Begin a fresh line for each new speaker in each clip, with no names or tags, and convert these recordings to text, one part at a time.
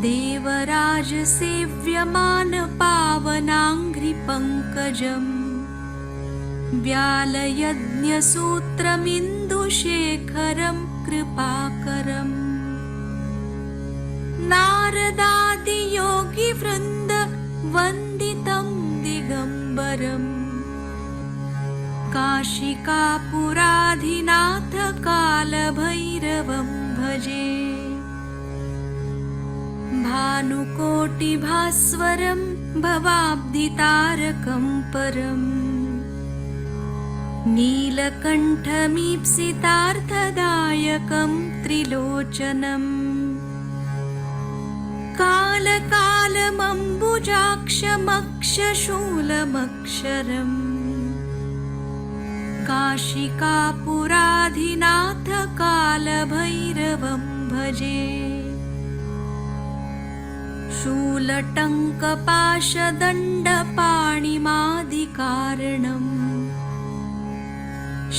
देवराज सेव्यमान पावनाङ्घ्रिपङ्कजम् व्यालयज्ञसूत्रमिन्दुशेखरं कृपाकरम् नारदादियोगिवृन्द वन्दितं दिगम्बरम् काशिकापुराधिनाथ कालभैरवं भजे भानुकोटिभास्वरं भवाब्धितारकं परम् नीलकण्ठमीप्सितार्थदायकं त्रिलोचनम् कालकालमम्बुजाक्षमक्षशूलमक्षरम् काशिकापुराधिनाथ कालभैरवं भजे शूलटङ्कपाशदण्डपाणिमादिकारणम्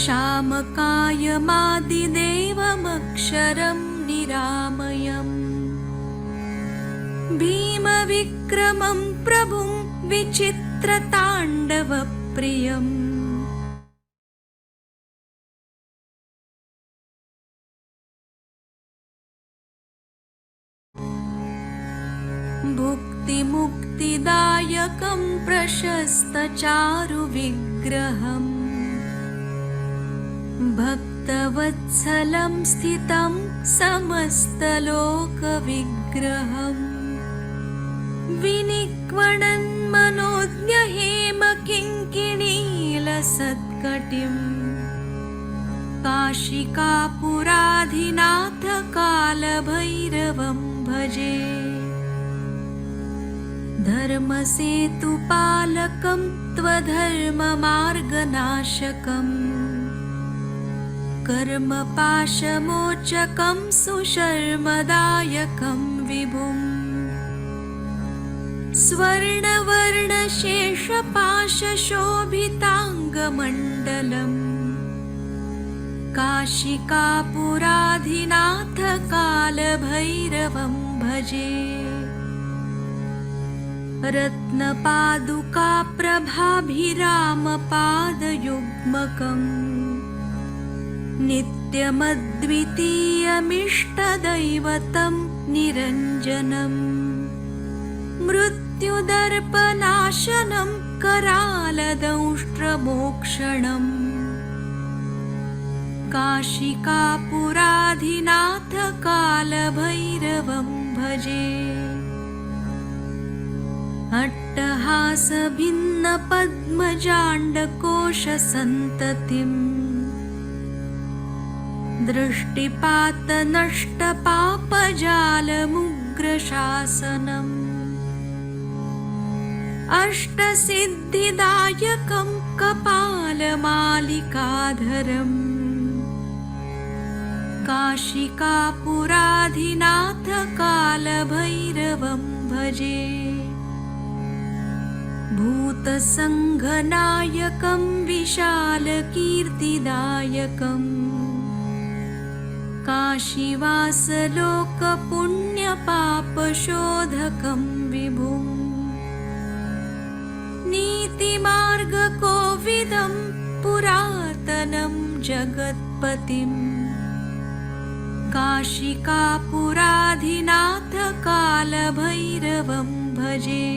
श्यामकायमादिदेवमक्षरं निरामयम् भीमविक्रमं प्रभुं विचित्रताण्डवप्रियम् भुक्तिमुक्तिदायकं प्रशस्तचारुविग्रहम् भक्तवत्सलं स्थितं समस्तलोकविग्रहम् विनिक्वणन्मनोज्ञहेमकिङ्किणीलसत्कटिम् काशिकापुराधिनाथ कालभैरवं भजे धर्मसेतुपालकं त्वधर्ममार्गनाशकम् कर्मपाशमोचकं सुशर्मदायकं विभुम् स्वर्णवर्णशेषपाशशोभिताङ्गमण्डलम् काशिकापुराधिनाथ कालभैरवं भजे रत्नपादुकाप्रभाभिरामपादयुग्मकम् नित्यमद्वितीयमिष्टदैवतं निरञ्जनम् मृत्युदर्पनाशनं करालदंष्ट्रमोक्षणम् काशिकापुराधिनाथ कालभैरवं भजे अट्टहासभिन्नपद्मजाण्डकोशसन्ततिम् दृष्टिपातनष्टपापजालमुग्रशासनम् अष्टसिद्धिदायकं कपालमालिकाधरम् काशिकापुराधिनाथ कालभैरवं भजे भूतसङ्घनायकं विशालकीर्तिदायकम् काशीवासलोकपुण्यपापशोधकं विभुम् नीतिमार्गकोविदं पुरातनं जगत्पतिम् काशिकापुराधिनाथ कालभैरवं भजे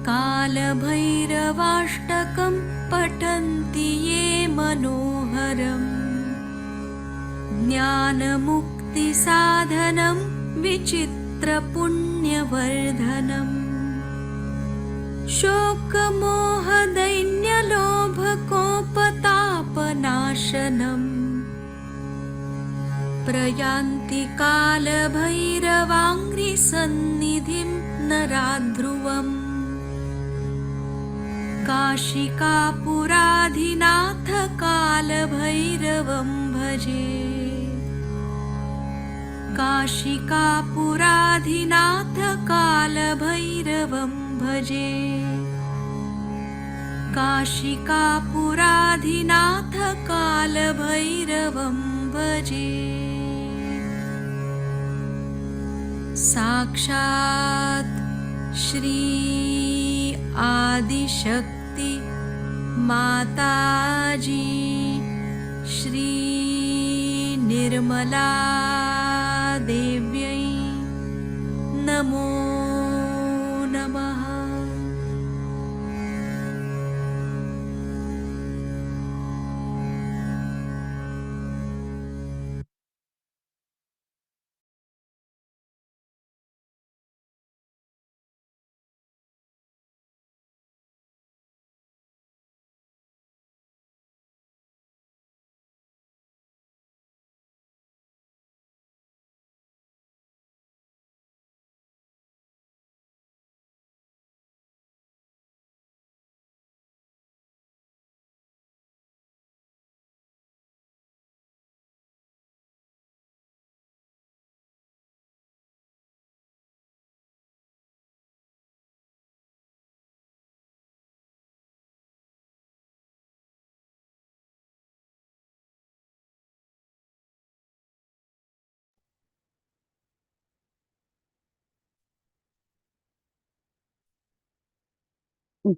कालभैरवाष्टकं पठन्ति ये मनोहरम् ज्ञानमुक्तिसाधनं विचित्रपुण्यवर्धनम् शोकमोहदैन्यलोभकोपतापनाशनम् प्रयान्ति कालभैरवाङ्घ्रिसन्निधिं नराध्रुवम् काशिकापुराधिनाथ कालभैरवं भजे काशिकापुराधिनाथ कालभैरवं भजे काशिकापुराधिनाथ कालभैरवं भजे। साक्षात् श्री आदिशक्ति माताजी श्री निर्मला देव्यै नमो नमः।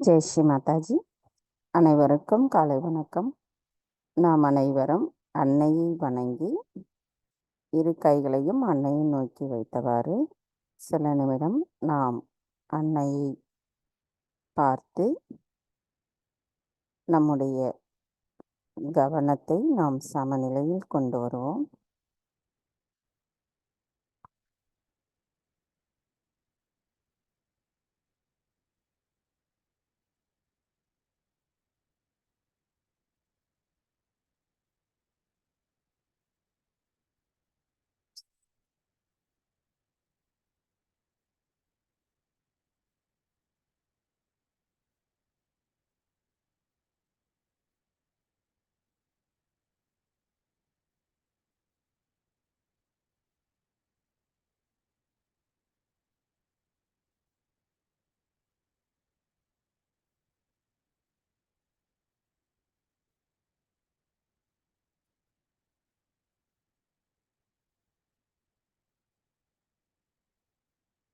ஜெய் ஸ்ரீ மாதாஜி. அனைவருக்கும் காலை வணக்கம். நாம் அனைவரும் அன்னையை வணங்கி இரு கைகளையும் அன்னையை நோக்கி வைத்தவாறு சில நிமிடம் நாம் அன்னையை பார்த்து நம்முடைய கவனத்தை நாம் சமநிலையில் கொண்டு வருவோம்.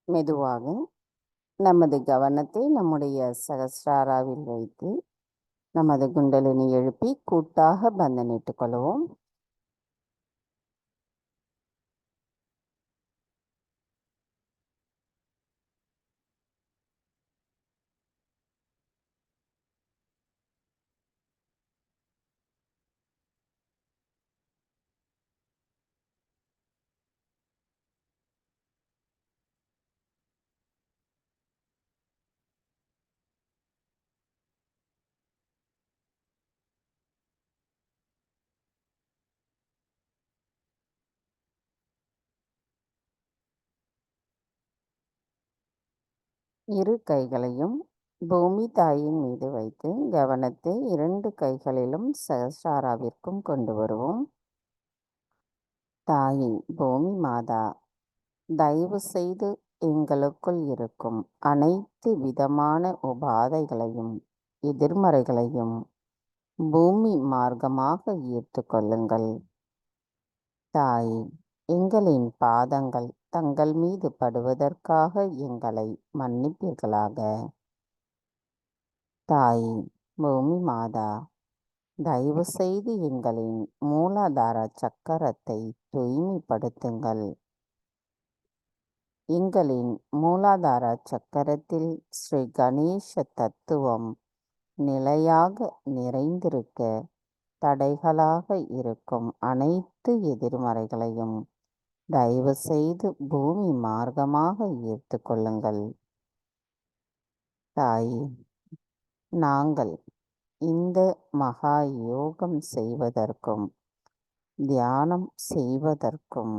மெதுவாக நமது கவனத்தை நம்முடைய சகஸ்ராராவில் வைத்து நமது குண்டலினி எழுப்பி கூட்டாக பந்தனிட்டுக் கொள்வோம். இரு கைகளையும் பூமி தாயின் மீது வைத்து கவனத்தை இரண்டு கைகளிலும் சகஸ்ராராவிற்கும் கொண்டு வருவோம். தாயே பூமி மாதா, தயவு செய்து எங்களுக்குள் இருக்கும் அனைத்து விதமான உபாதைகளையும் எதிர்மறைகளையும் பூமி மார்க்கமாக ஈர்த்து கொள்ளுங்கள். தாயே, எங்களின் பாதங்கள் தங்கள் மீது படுவதற்காக எங்களை மன்னிப்பீர்களாக. தாயே பூமி மாதா, தயவு செய்து எங்களின் மூலாதார சக்கரத்தை தூய்மைப்படுத்துங்கள். எங்களின் மூலாதார சக்கரத்தில் ஸ்ரீ கணேச தத்துவம் நிலையாக நிறைந்திருக்க தடைகளாக இருக்கும் அனைத்து எதிர்மறைகளையும் தயவு செய்து பூமி மார்க்கமாக ஈர்த்து கொள்ளுங்கள். தாயே, நாங்கள் இந்த மகா யோகம் செய்வதற்கும் தியானம் செய்வதற்கும்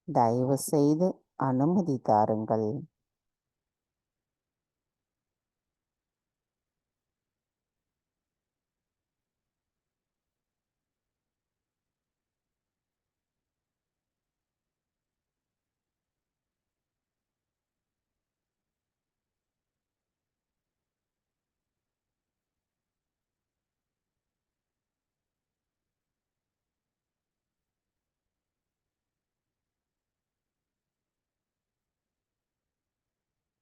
தயவு செய்து அனுமதி தாருங்கள்.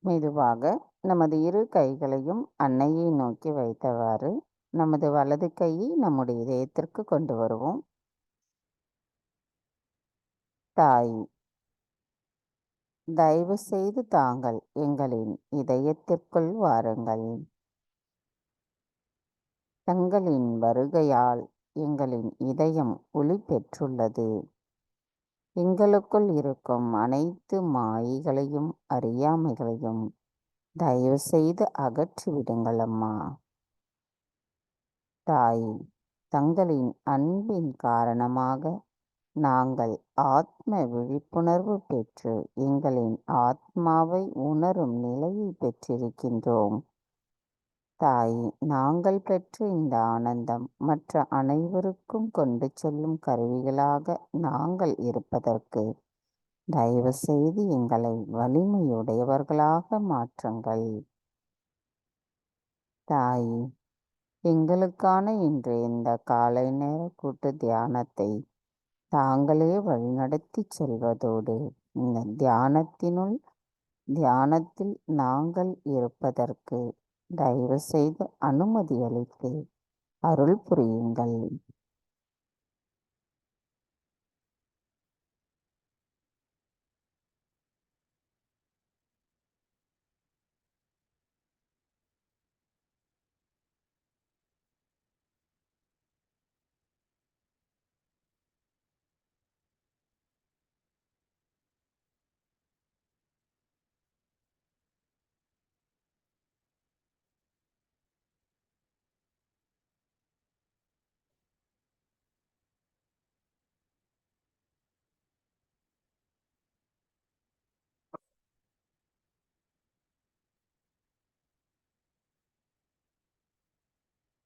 மெதுவாக நமது இரு கைகளையும் அன்னையை நோக்கி வைத்தவாறு நமது வலது கையை நம்முடைய இதயத்திற்கு கொண்டு வருவோம். தாய், தயவு செய்து தாங்கள் எங்களின் இதயத்திற்குள் வாருங்கள். தங்களின் வருகையால் எங்களின் இதயம் ஒளி பெற்றுள்ளது. எங்களுக்குள் இருக்கும் அனைத்து மாயைகளையும் அறியாமைகளையும் தயவு செய்து அகற்றிவிடுங்கள் அம்மா. தாய், தங்களின் அன்பின் காரணமாக நாங்கள் ஆத்ம விழிப்புணர்வு பெற்று எங்களின் ஆத்மாவை உணரும் நிலையை பெற்றிருக்கின்றோம். தாய், நாங்கள் பெற்ற இந்த ஆனந்தம் மற்ற அனைவருக்கும் கொண்டு செல்லும் கருவிகளாக நாங்கள் இருப்பதற்கு தயவு செய்து எங்களை வலிமையுடையவர்களாக மாற்றுங்கள். தாய், எங்களுக்கான இன்று இந்த காலை நேர கூட்டு தியானத்தை தாங்களே வழிநடத்தி செல்வதோடு இந்த தியானத்தில் நாங்கள் இருப்பதற்கு தயவு செய்து அனுமதி அளித்து அருள் புரியுங்கள்.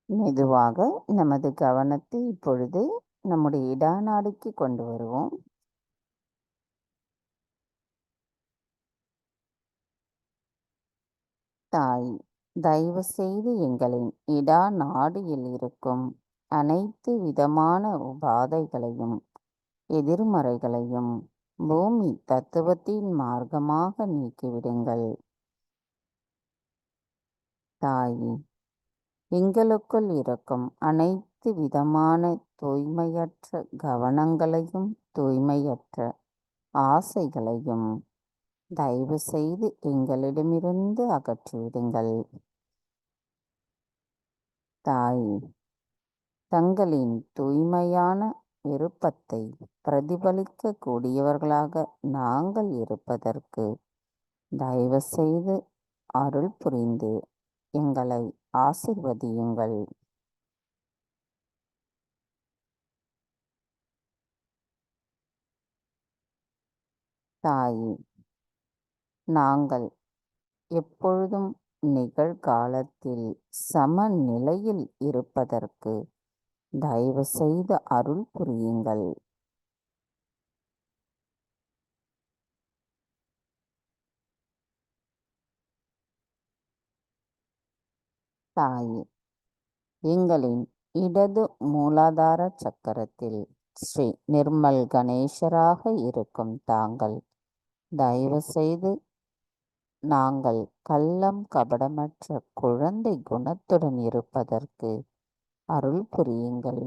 மெதுவாக நமது கவனத்தை இப்பொழுது நம்முடைய இடாநாடிக்கு கொண்டு வருவோம். தாய், தயவு செய்து எங்களின் இடாநாடியில் இருக்கும் அனைத்து விதமான உபாதைகளையும் எதிர்மறைகளையும் பூமி தத்துவத்தின் மார்க்கமாக நீக்கிவிடுங்கள். தாய், எங்களுக்குள் இருக்கும் அனைத்து விதமான தூய்மையற்ற கவனங்களையும் தூய்மையற்ற ஆசைகளையும் தயவு செய்து எங்களிடமிருந்து அகற்றிவிடுங்கள். தாய், தங்களின் தூய்மையான விருப்பத்தை பிரதிபலிக்க கூடியவர்களாக நாங்கள் இருப்பதற்கு தயவு செய்து அருள் புரிந்து எங்களை ஆசிர்வதியுங்கள். தாய், நாங்கள் எப்பொழுதும் நிகழ்காலத்தில் சமநிலையில் இருப்பதற்கு தயவு செய்து அருள் புரியுங்கள். தாய், எங்களின் இடது மூலாதார சக்கரத்தில் ஸ்ரீ நிர்மல் கணேசராக இருக்கும் தாங்கள் தயவு செய்து நாங்கள் கள்ளம் கபடமற்ற குழந்தை குணத்துடன் இருப்பதற்கு அருள் புரியுங்கள்.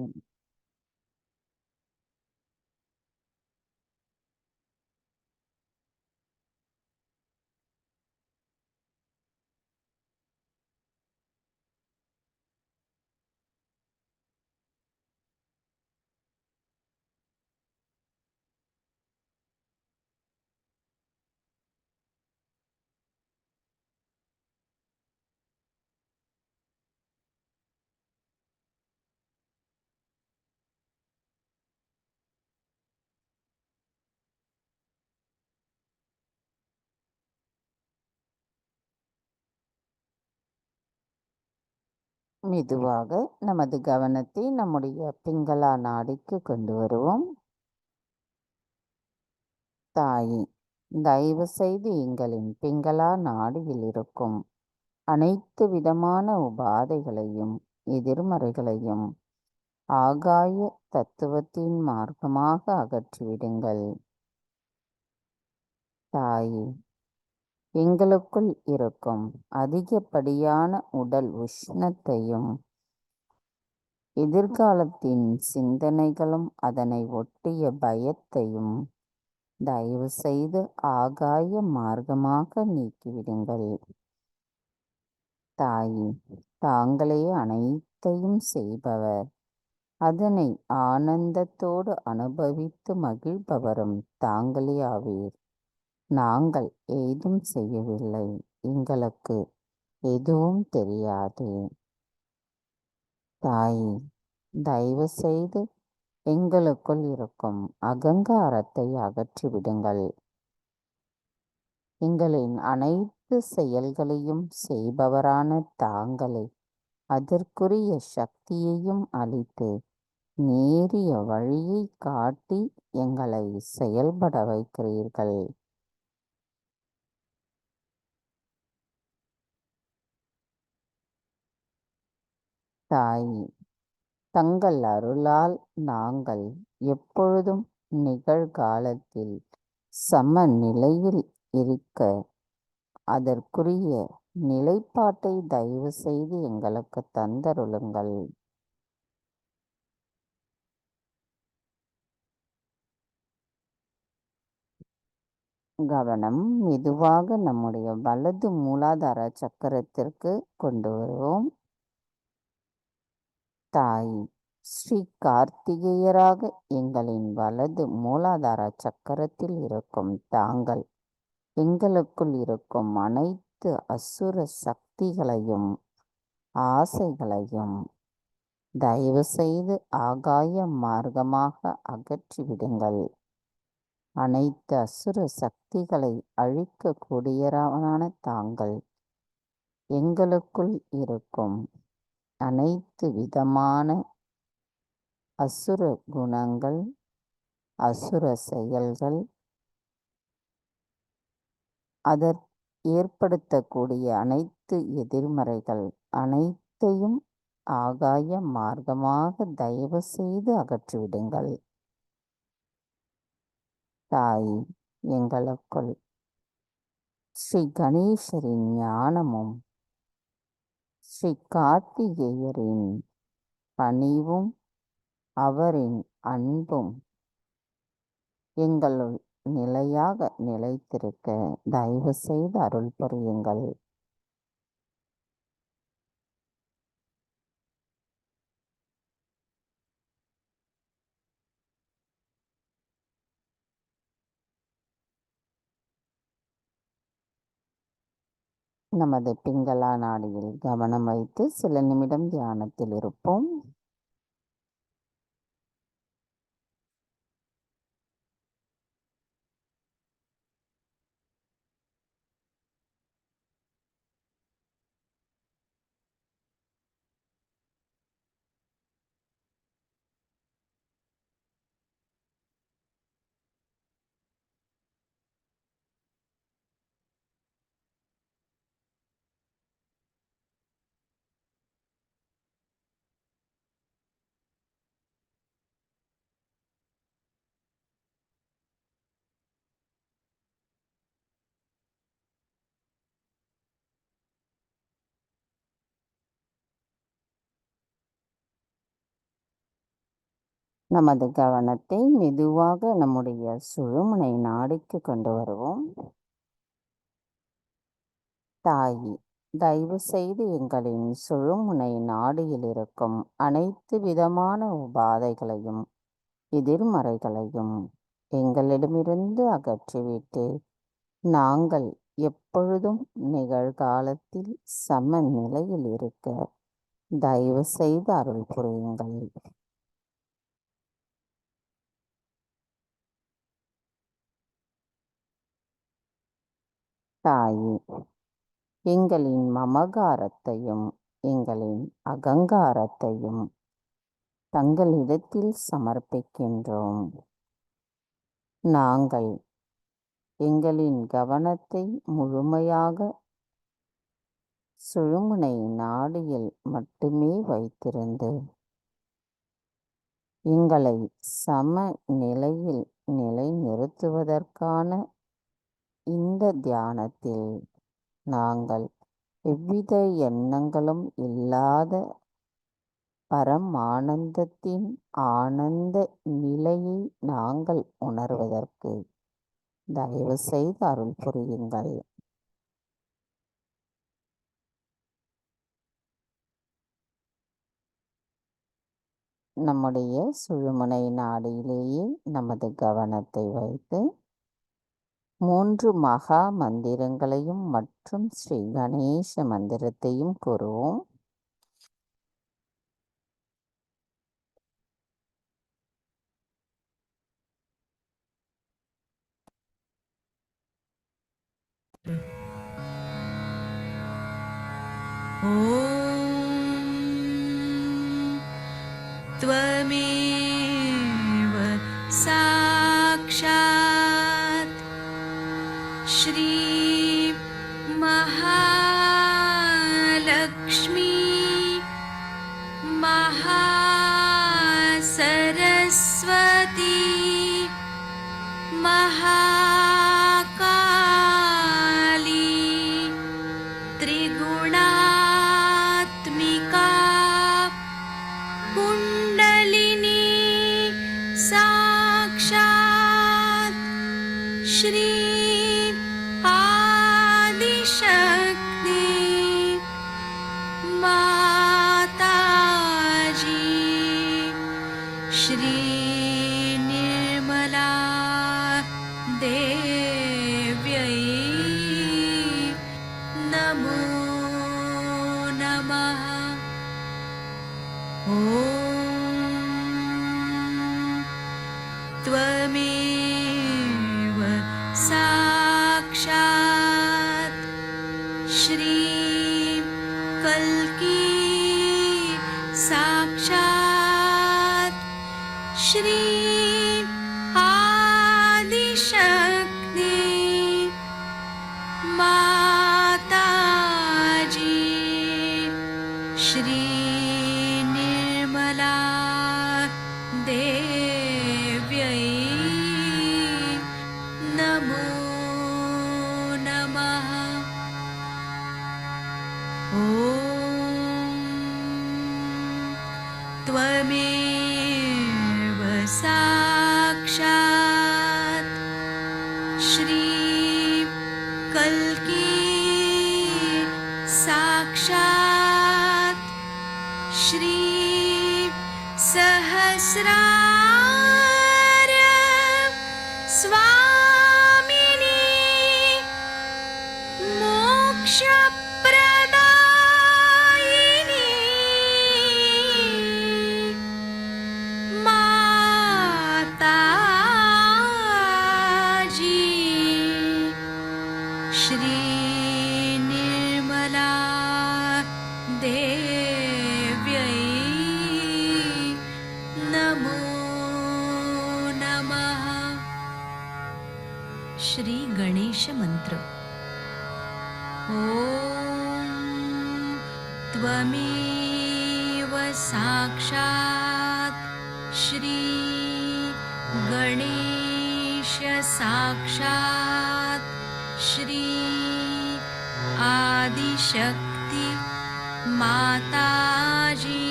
மெதுவாக நமது கவனத்தை நம்முடைய பிங்களா நாடிக்கு கொண்டு வருவோம். தாயே, தயவு செய்து எங்களின் பிங்களா நாடியில் இருக்கும் அனைத்து விதமான உபாதைகளையும் எதிர்மறைகளையும் ஆகாய தத்துவத்தின் மார்க்கமாக அகற்றிவிடுங்கள். தாயே, எங்களுக்குள் இருக்கும் அதிகப்படியான உடல் உஷ்ணத்தையும் எதிர்காலத்தின் சிந்தனைகளும் அதனை ஒட்டிய பயத்தையும் தயவு செய்து ஆகாய மார்க்கமாக நீக்கிவிடுங்கள். தாயே, தாங்களே அனைத்தையும் செய்பவர், அதனை ஆனந்தத்தோடு அனுபவித்து மகிழ்பவரும் தாங்களே ஆவீர். நாங்கள் ஏதும் செய்யவில்லை, எங்களுக்கு எதுவும் தெரியாது. தாயே, தயவு செய்து எங்களுக்குள் இருக்கும் அகங்காரத்தை அகற்றிவிடுங்கள். எங்களின் அனைத்து செயல்களையும் செய்பவரான தாங்களே அதற்குரிய சக்தியையும் அளித்து நேரிய வழியை காட்டி எங்களை செயல்பட வைக்கிறீர்கள். தாயே, தங்கள் அருளால் நாங்கள் எப்பொழுதும் நிகழ்காலத்தில் சமநிலையில் இருக்க அதற்குரிய நிலைப்பாட்டை தயவு செய்து எங்களுக்கு தந்தருளுங்கள். கவனம் மெதுவாக நம்முடைய வலது மூலாதார சக்கரத்திற்கு கொண்டு வருவோம். தாய் ஸ்ரீ கார்த்திகேயராக எங்களின் வலது மூலாதார சக்கரத்தில் இருக்கும் தாங்கள் எங்களுக்குள் இருக்கும் அனைத்து அசுர சக்திகளையும் ஆசைகளையும் தயவு செய்து ஆகாய மார்க்கமாக அகற்றிவிடுங்கள். அனைத்து அசுர சக்திகளை அழிக்கக்கூடியவரான தாங்கள் எங்களுக்குள் இருக்கும் அனைத்து விதமான அசுர குணங்கள், அசுர செயல்கள், அதற்கு ஏற்படுத்தக்கூடிய அனைத்து எதிர்மறைகள் அனைத்தையும் ஆகாய மார்க்கமாக தயவு செய்து அகற்றிவிடுங்கள். தாய், எங்களுக்குள் ஸ்ரீ கணேசரின் ஞானமும் ஸ்ரீ கார்த்திகேயரின் பணிவும் அவரின் அன்பும் எங்களுள் நிலையாக நிலைத்திருக்க தயவு செய்து அருள் புரியுங்கள். நமது பிங்களா நாடியில் கவனம் வைத்து சில நிமிடம் தியானத்தில் இருப்போம். நமது கவனத்தை மெதுவாக நம்முடைய சுழுமுனை நாடிக்கு கொண்டு வருவோம். தாயி, தயவு செய்து எங்களின் சுழுமுனை நாடியில் இருக்கும் அனைத்து விதமான உபாதைகளையும் எதிர்மறைகளையும் எங்களிடமிருந்து அகற்றிவிட்டு நாங்கள் எப்பொழுதும் நிகழ்காலத்தில் சமநிலையில் இருக்க தயவு செய்து அருள் புரியுங்கள். தாயே, எங்களின் மமகாரத்தையும் எங்களின் அகங்காரத்தையும் தங்களிடத்தில் சமர்ப்பிக்கின்றோம். நாங்கள் எங்களின் கவனத்தை முழுமையாக சுழுமுனை நாடியில் மட்டுமே வைத்திருந்து எங்களை சமநிலையில் நிலைநிறுத்துவதற்கான இந்த தியானத்தில் நாங்கள் எவ்வித எண்ணங்களும் இல்லாத பரமானந்தத்தின் ஆனந்த நிலையை நாங்கள் உணர்வதற்கு தயவு செய்து அருள் புரியுங்கள். நம்முடைய சுழுமுனை நாடியிலேயே நமது கவனத்தை வைத்து 3 மகா மந்திரங்களையும் மற்றும் ஸ்ரீ கணேச மந்திரத்தையும் கூறுவோம்.
ॐ त्वमेव साक्षात् श्री महालक्ष्मी महासरस्वती महाकाली त्रिगुणात्मिका कुण्डलिनी साक्षात् श्री आदिशक्ति माताजी श्री निर्मला देव्यै नमो नमः। ॐ त्वमेव साक्षात् श्री कल्की साक्षात् श्री आदिशक्ति माताजी श्री निर्मला देव्यै नमो नमः। ॐ त्वमेव साक्षात् श्री कल्की साक्षात् श्री सहस्रार स्वामिनी मोक्षप्रदायिनी माताजी श्री निर्मला देव्यै नमो नमः। श्री गणेश मंत्र। ॐ त्वमेव साक्षात् श्री गणेश साक्षात् श्री आदिशक्ति माताजी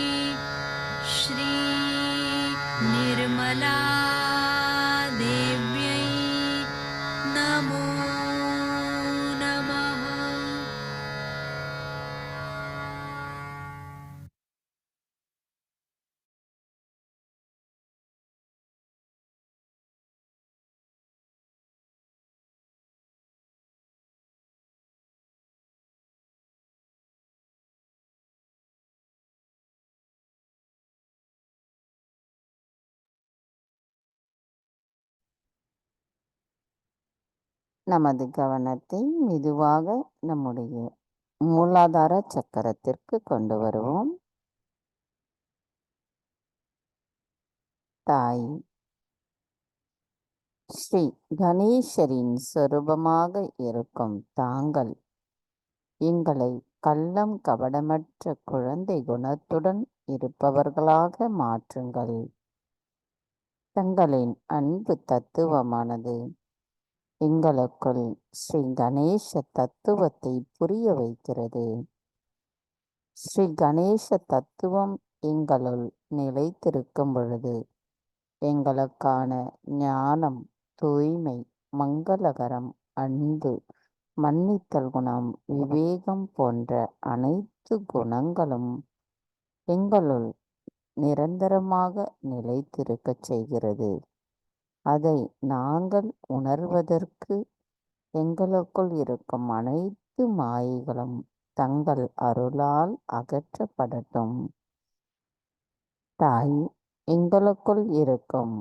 श्री निर्मला देव्यै नमो नमः।
நமது கவனத்தை மெதுவாக நம்முடைய மூலாதார சக்கரத்திற்கு கொண்டு வருவோம். தாய் ஸ்ரீ கணேசரின் சொரூபமாக இருக்கும் தாங்கள் எங்களை கள்ளம் கபடமற்ற குழந்தை குணத்துடன் இருப்பவர்களாக மாற்றுங்கள். தங்களின் அன்பு தத்துவமானது எங்களுக்குள் ஸ்ரீ கணேச தத்துவத்தை புரிய வைக்கிறது. ஸ்ரீ கணேச தத்துவம் எங்களுள் நிலைத்திருக்கும் பொழுது எங்களுக்கான ஞானம், தூய்மை, மங்களகரம், அன்பு, மன்னித்தல் குணம், விவேகம் போன்ற அனைத்து குணங்களும் எங்களுள் நிரந்தரமாக நிலைத்திருக்கச் செய்கிறது. அதை நாங்கள் உணர்வதற்கு எங்களுக்குள் இருக்கும் அனைத்து மாயைகளும் தங்கள் அருளால் அகற்றப்படட்டும். தாய், எங்களுக்குள் இருக்கும்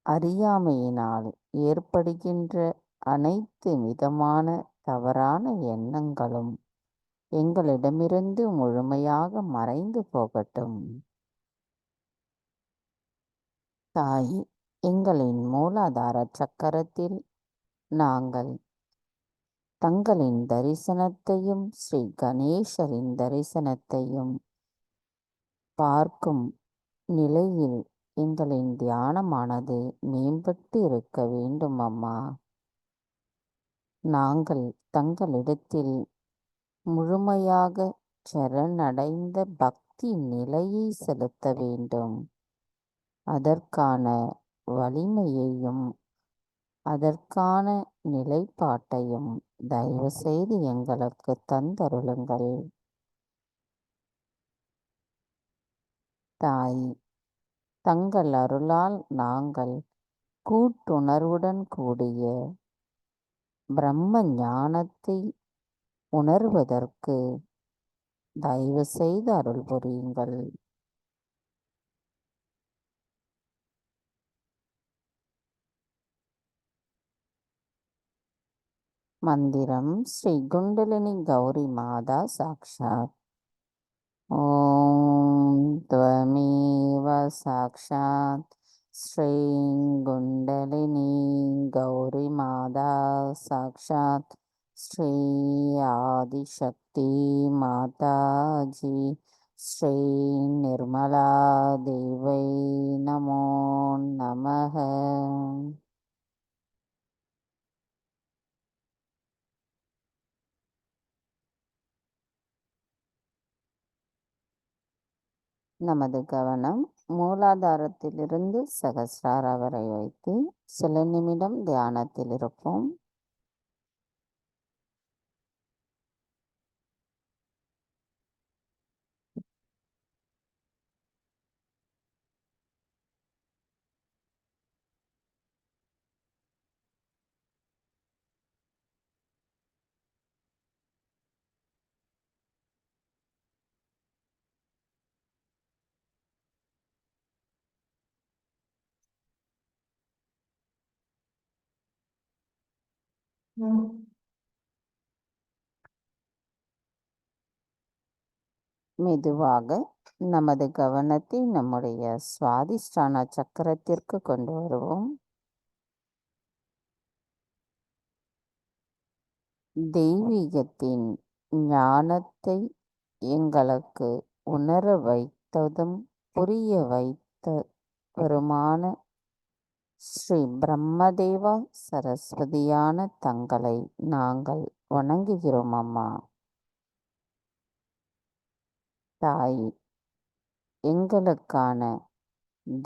அறியாமையினால் ஏற்படுகின்ற அனைத்து விதமான தவறான எண்ணங்களும் எங்களிடமிருந்து முழுமையாக மறைந்து போகட்டும். தாய், எங்களின் மூலாதார சக்கரத்தில் நாங்கள் தங்களின் தரிசனத்தையும் ஸ்ரீ கணேசரின் தரிசனத்தையும் பார்க்கும் நிலையில் எங்களின் தியானமானது மேம்பட்டு இருக்க வேண்டும் அம்மா. நாங்கள் தங்களிடத்தில் முழுமையாக சரணடைந்த பக்தி நிலையை செலுத்த வேண்டும். அதற்கான வலிமையையும் அதற்கான நிலைப்பாட்டையும் தயவு செய்து எங்களுக்கு தந்தருளுங்கள். தாய், தங்கள் அருளால் நாங்கள் கூட்டுணர்வுடன் கூடிய பிரம்ம ஞானத்தை உணர்வதற்கு தயவு செய்து அருள் புரியுங்கள். மந்திரம் ஸ்ரீ குண்டலினி கௌரி மாதா சாக்ஷாத். ஓம் த்வமேவ சாக்ஷாத் ஸ்ரீ குண்டலினி கௌரி மாதா சாக்ஷாத் ஸ்ரீ ஆதிசக்தி மாதாஜி ஸ்ரீ நிர்மலா தேவை நமோ நமஹ. நமது கவனம் மூலாதாரத்திலிருந்து சகஸ்ரார வரை வைத்து சில நிமிடம் தியானத்தில் இருப்போம். மெதுவாக நமது கவனத்தை நம்முடைய சுவாதிஷ்டான சக்கரத்திற்கு கொண்டு வருவோம். தெய்வீகத்தின் ஞானத்தை எங்களுக்கு உணர வைத்ததும் புரிய வைத்தவருமான ஸ்ரீ பிரம்மதேவா சரஸ்வதியான தங்களை நாங்கள் வணங்குகிறோம் அம்மா. தாய், எங்களுக்கான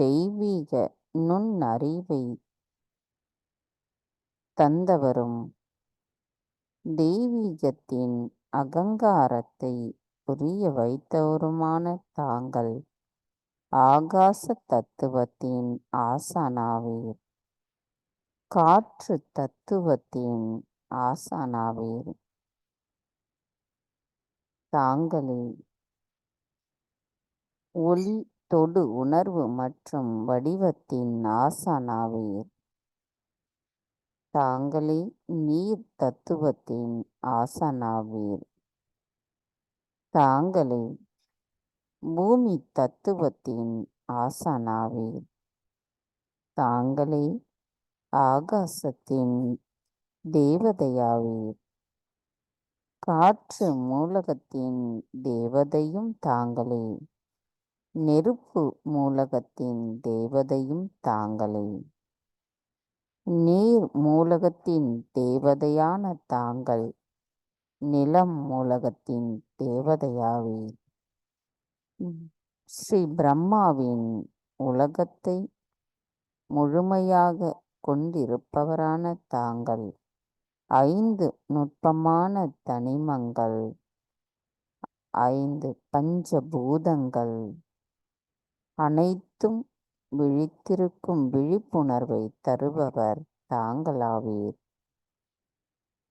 தெய்வீக நுண்ணறிவை தந்தவரும் தெய்வீகத்தின் அகங்காரத்தை புரிய வைத்தவருமான தாங்கள் ஆகாச தத்துவத்தின் ஆசானாவீர். காற்று தத்துவத்தின் ஆசானாவீர். தாங்களே ஒளி, தொடு, உணர்வு மற்றும் வடிவத்தின் ஆசானாவீர். தாங்களே நீர் தத்துவத்தின் ஆசானாவீர். தாங்களே பூமி தத்துவத்தின் ஆசானாவீர். தாங்களே ஆகாசத்தின் தேவதையாவீர். காற்று மூலகத்தின் தேவதையும் தாங்களே. நெருப்பு மூலகத்தின் தேவதையும் தாங்களே. நீர் மூலகத்தின் தேவதையான தாங்கள் நிலம் மூலகத்தின் தேவதையாவீர். ஸ்ரீ பிரம்மாவின் உலகத்தை முழுமையாக கொண்டிருப்பவரான தாங்கள் 5 நுட்பமான தனிமங்கள், 5 பஞ்சபூதங்கள் அனைத்தும் விழித்திருக்கும் விழிப்புணர்வை தருபவர் தாங்களாவீர்.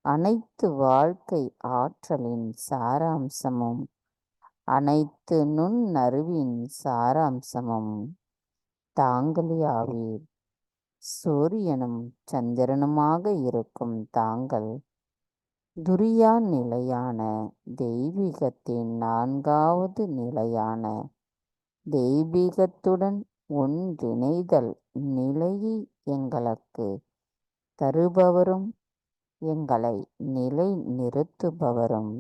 அனைத்து வாழ்க்கை ஆற்றலின் சாராம்சமும் அனைத்து நுண்ணறிவின் சாராம்சமும் தாங்களே ஆவீர். சூரியனும் சந்திரனுமாக இருக்கும் தாங்கள் துரியா நிலையான தெய்வீகத்தின் 4வது நிலையான தெய்வீகத்துடன் ஒன்றிணைதல் நிலையை எங்களுக்கு தருபவரும் எங்களை நிலை நிறுத்துபவரும்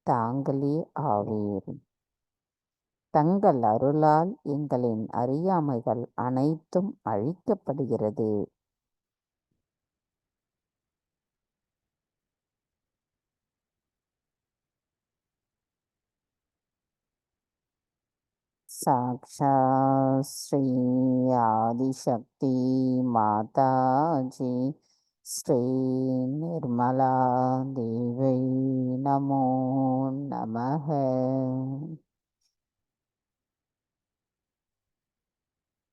தாங்களே ஆவீர். தங்கள் அருளால் எங்களின் அறியாமைகள் அனைத்தும் அழிக்கப்படுகிறது. साक्षात् श्री आदिशक्ति माताजी श्री निर्मला देवी नमो नमः.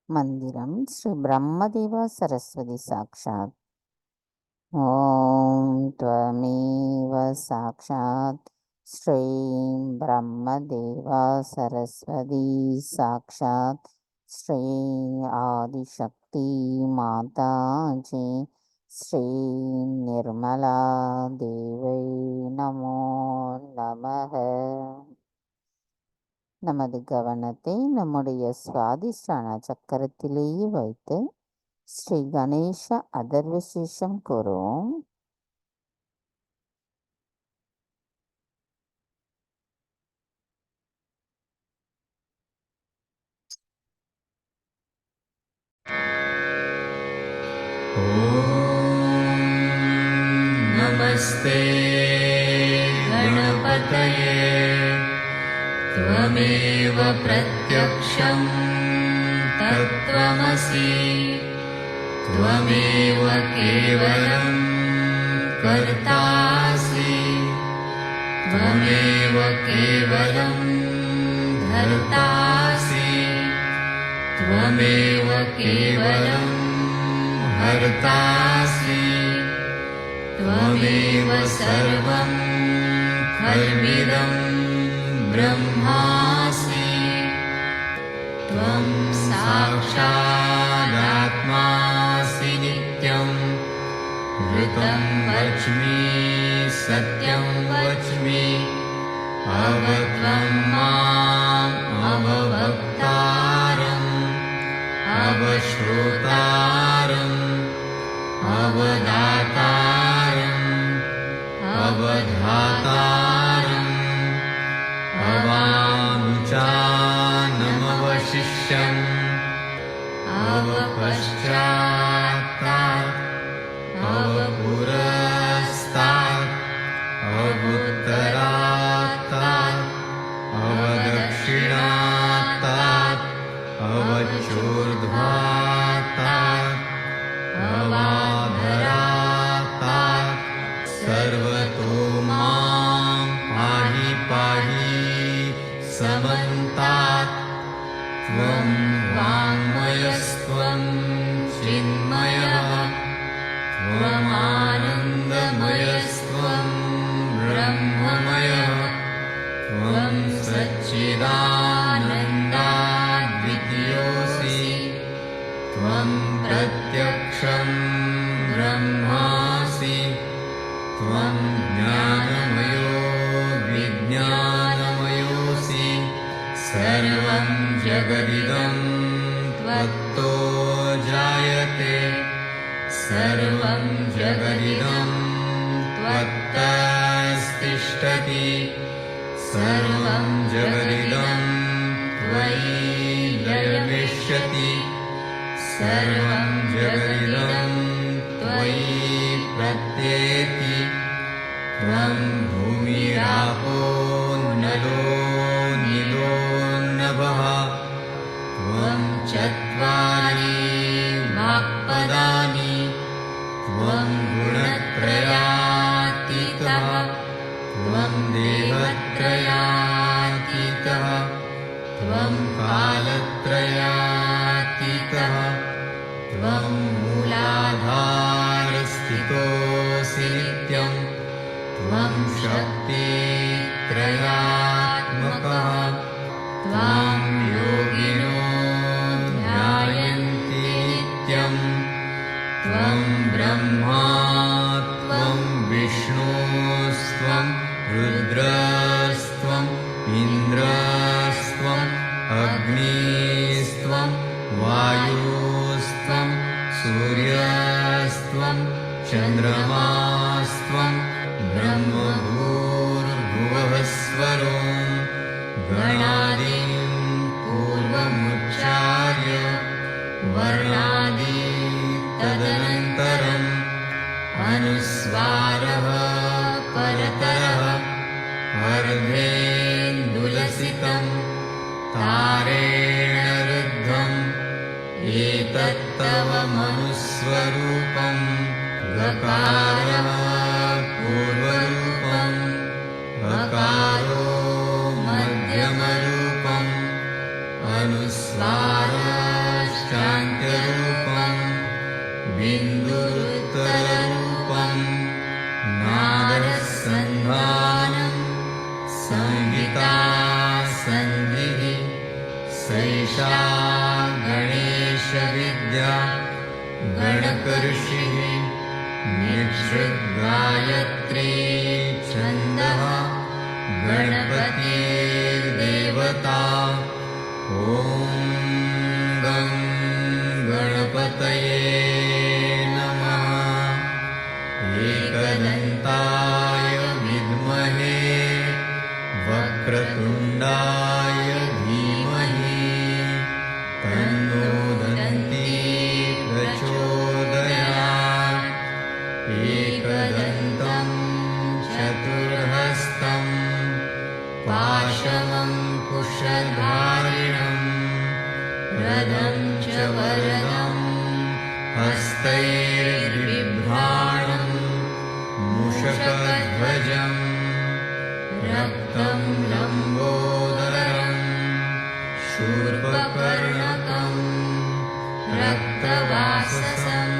मंदिरम श्री ब्रह्मदेवा सरस्वती साक्षात्. ओम त्वमेव साक्षात् श्री ब्रह्मदेवा सरस्वती साक्षात् श्री आदिशक्ति माताजी श्री निर्मला देवी नमो नमः. நமது கவனத்தை நம்முடைய சுவாதிஷ்டான சக்கரத்திலேயே வைத்து ஸ்ரீ கணேச அதர்வசேஷம் கூறுவோம்.
नमस्ते गणपतये त्वमेव प्रत्यक्षं तत्त्वमसि त्वमेव केवलं कर्तासि त्वमेव केवलं धर्तासि त्वमेव केवलं हर्तासि त्वमेव सर्वं खल्विदं ब्रह्मासि त्वं साक्षादात्मासि नित्यं ऋतं वच्मि सत्यं वच्मि अवत्वं माम् अववक्तारम् अवश्रोतारम् अवदातारम् अवधातारम् अवानुचानमवशिष्यम् अवपश्चात्तात् अवपुरस्तात् अवुत्तरात्तात् अवदक्षिणात्तात् अवचोर्ध्वात्तात् अवाधरात्तात् सर्वतो मां पाहि पाहि समन्तात् त्वं वाङ्मयस्त्वं चिन्मयः त्वमानन्दमयस्त्वं ब्रह्ममयः त्वं सच्चिदानन्दाद्वितीयोऽसि त्वं प्रत्यक्षं ब्रह्मासि त्वं ज्ञानमयो विज्ञानमयोऽसि सर्वं जगदिदं त्वत्तो जायते सर्वं जगदिदं त्वत्तस्तिष्ठति सर्वं जगदिदं त्वयि लयमिष्यति सर्वं जगदिदं वृषभः त्वं चत्वारि वाक्पदानि त्वं गुणत्रयातीतः त्वं देवत्रयातीतः त्वं कालत्रयातीतः त्वं मूलाधारस्थितोऽसि नित्यं त्वं शक्तित्रयात्मकः त्वां योगिनो ध्यायन्ति नित्यं त्वं ब्रह्मा त्वं विष्णुस्त्वं रुद्रस्त्वम् इन्द्रस्त्वम् अग्निस्त्वं वायुस्त्वं सूर्यस्त्वं चन्द्रमास्त्वं ब्रह्मभूर्भुवः स्वरों गणादीन् पूर्वमुच्चार्य वर्णादि तदनन्तरम् अनुस्वारः परतरः अर्धेन्दुलसितं तारेण रुद्धम् एतत्तव मनुस्वरूपं गकारः पूर्वरूपम् अकारो मध्यमरूपम् अनुस्वारश्चान्त्यरूपम् बिन्दुरुत्तररूपम् नादसन्धानम् संहिता सन्धिः सैषा गणेशविद्या गणकऋषिः निःसृद्गायत्री छन्दः गणपतिर्देवता ॐ गं गणपतये नमः एकदन्ताय विद्महे वक्रतुण्डाय धीमहि तन्नो दन्ती प्रचोदयात् एकदन्तं चतुर्हस्तं पाशमङ्कुशधारिणं रदं च वरदं हस्तैर्बिभ्राणं मूषकध्वजम् रक्तं लम्बोदरं शूर्पकर्णकं रक्तवाससं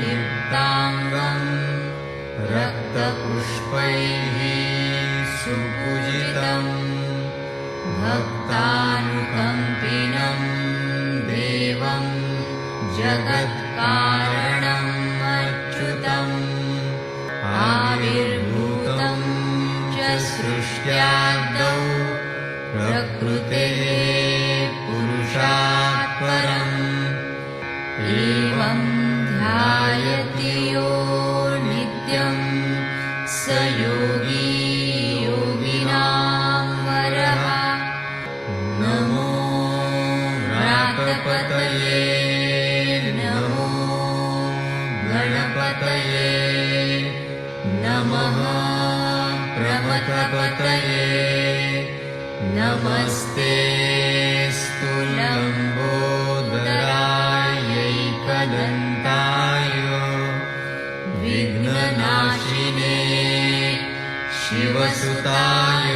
रक्तगन्धानुलिप्ताङ्गं रक्तपुष्पैः सुपूजितं भक्तानुकम्पिनं देवं जगत्कारणम् अच्युतम् आविर्भूतं च सृष्ट्यादौ प्रकृतेः पुरुषात् परम् एवं ध्यायति यो नित्यं स योगी योगिनां वरः नमो व्रातपतये नमो गणपतये नमः प्रमथपतये नमस्ते स्तुलम्बोदरायैकदन्ताय विघ्ननाशिने शिवसुताय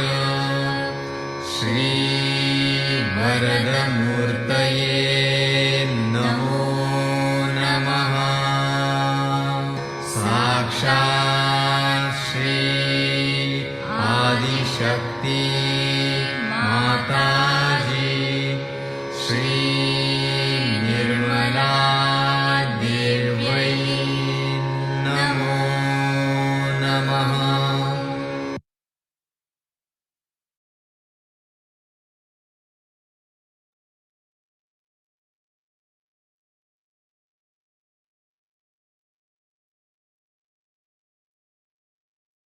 श्रीवरदमूर्तये नमो नमः साक्षात् श्री आदिशक्ति माताजी श्री निर्मला देव्यै नमो नमः।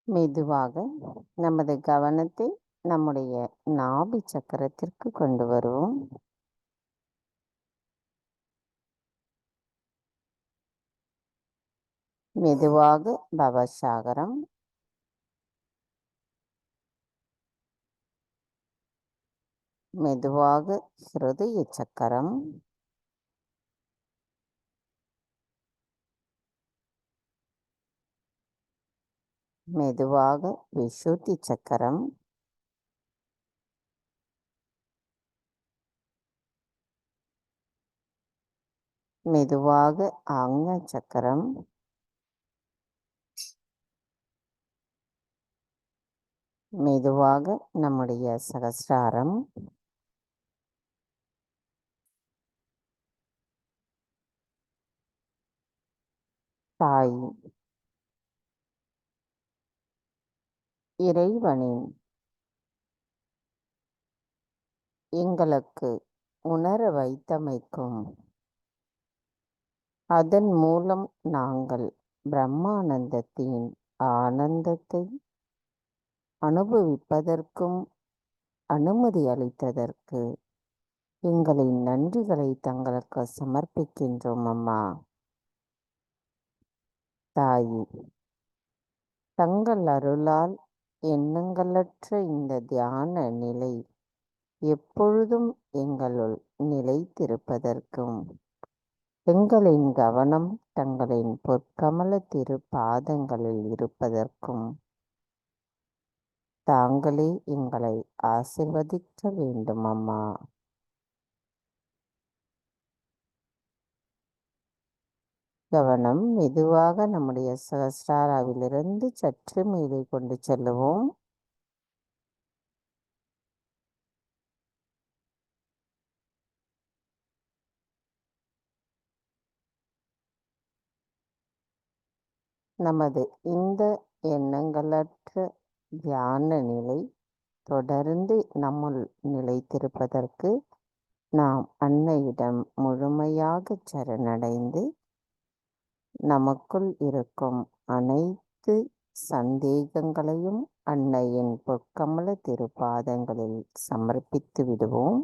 மெதுவாக நமது கவனத்தை நம்முடைய நாபி சக்கரத்திற்கு கொண்டு வருவோம். மெதுவாக பவசாகரம் மெதுவாக ஹிருதய சக்கரம், மெதுவாக விஷுத்தி சக்கரம், மெதுவாக ஆக்ஞ சக்கரம், மெதுவாக நம்முடைய சகஸ்ராரம், தாய் இறைவனின் எங்களுக்கு உணர வைத்தமைக்கும் அதன் மூலம் நாங்கள் பிரம்மானந்தத்தின் ஆனந்தத்தை அனுபவிப்பதற்கும் அனுமதி அளித்ததற்கு எங்களின் நன்றிகளை தங்களுக்கு சமர்ப்பிக்கின்றோம் அம்மா. தாயி, தங்கள் அருளால் எண்ணங்களற்ற இந்த தியான நிலை எப்பொழுதும் எங்களுள் நிலைத்திருப்பதற்கும் எங்களின் கவனம் தங்களின் பொற்கமல திரு பாதங்களில் இருப்பதற்கும் தாங்களே எங்களை ஆசிர்வதிக்க வேண்டும் அம்மா. கவனம் மெதுவாக நம்முடைய சகஸ்ராராவிலிருந்து சற்று மேலே கொண்டு செல்லுவோம். நமது இந்த எண்ணங்களற்ற தியான நிலை தொடர்ந்து நம்முள் நிலைத்திருப்பதற்கு நாம் அன்னையிடம் முழுமையாக சரணடைந்து நமக்குள் இருக்கும் அனைத்து சந்தேகங்களையும் அன்னையின் பொற்கமல திருப்பாதங்களில் சமர்ப்பித்து விடுவோம்.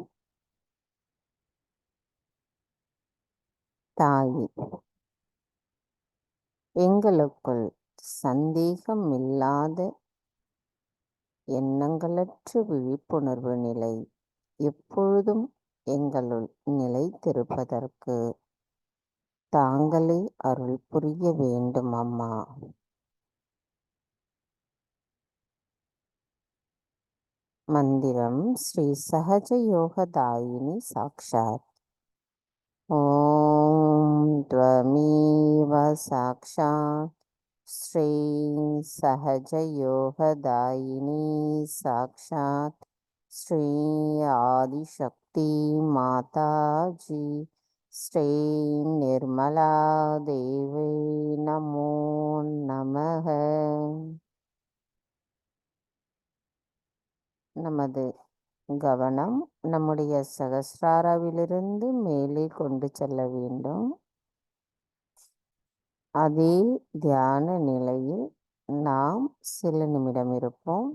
தாயி, எங்களுக்குள் சந்தேகம் இல்லாத எண்ணங்களற்ற விழிப்புணர்வு நிலை எப்பொழுதும் எங்களுள் நிலைத்திருப்பதற்கு தாங்களே அருள் புரிய வேண்டும் அம்மா. மந்திரம் ஸ்ரீ சஹஜயோகதாயினி சாக்ஷாத். ஓம் த்வமேவ சாக்ஷாத் ஸ்ரீ சஹஜயோகதாயினி சாக்ஷாத் ஸ்ரீ ஆதிசக்தி மாதாஜி ஸ்ரீ நிர்மலா தேவி நமோ நமக. நமது கவனம் நம்முடைய சகஸ்ராராவிலிருந்து மேலே கொண்டு செல்ல வேண்டும். அதே தியான நிலையில் நாம் சில நிமிடம் இருப்போம்.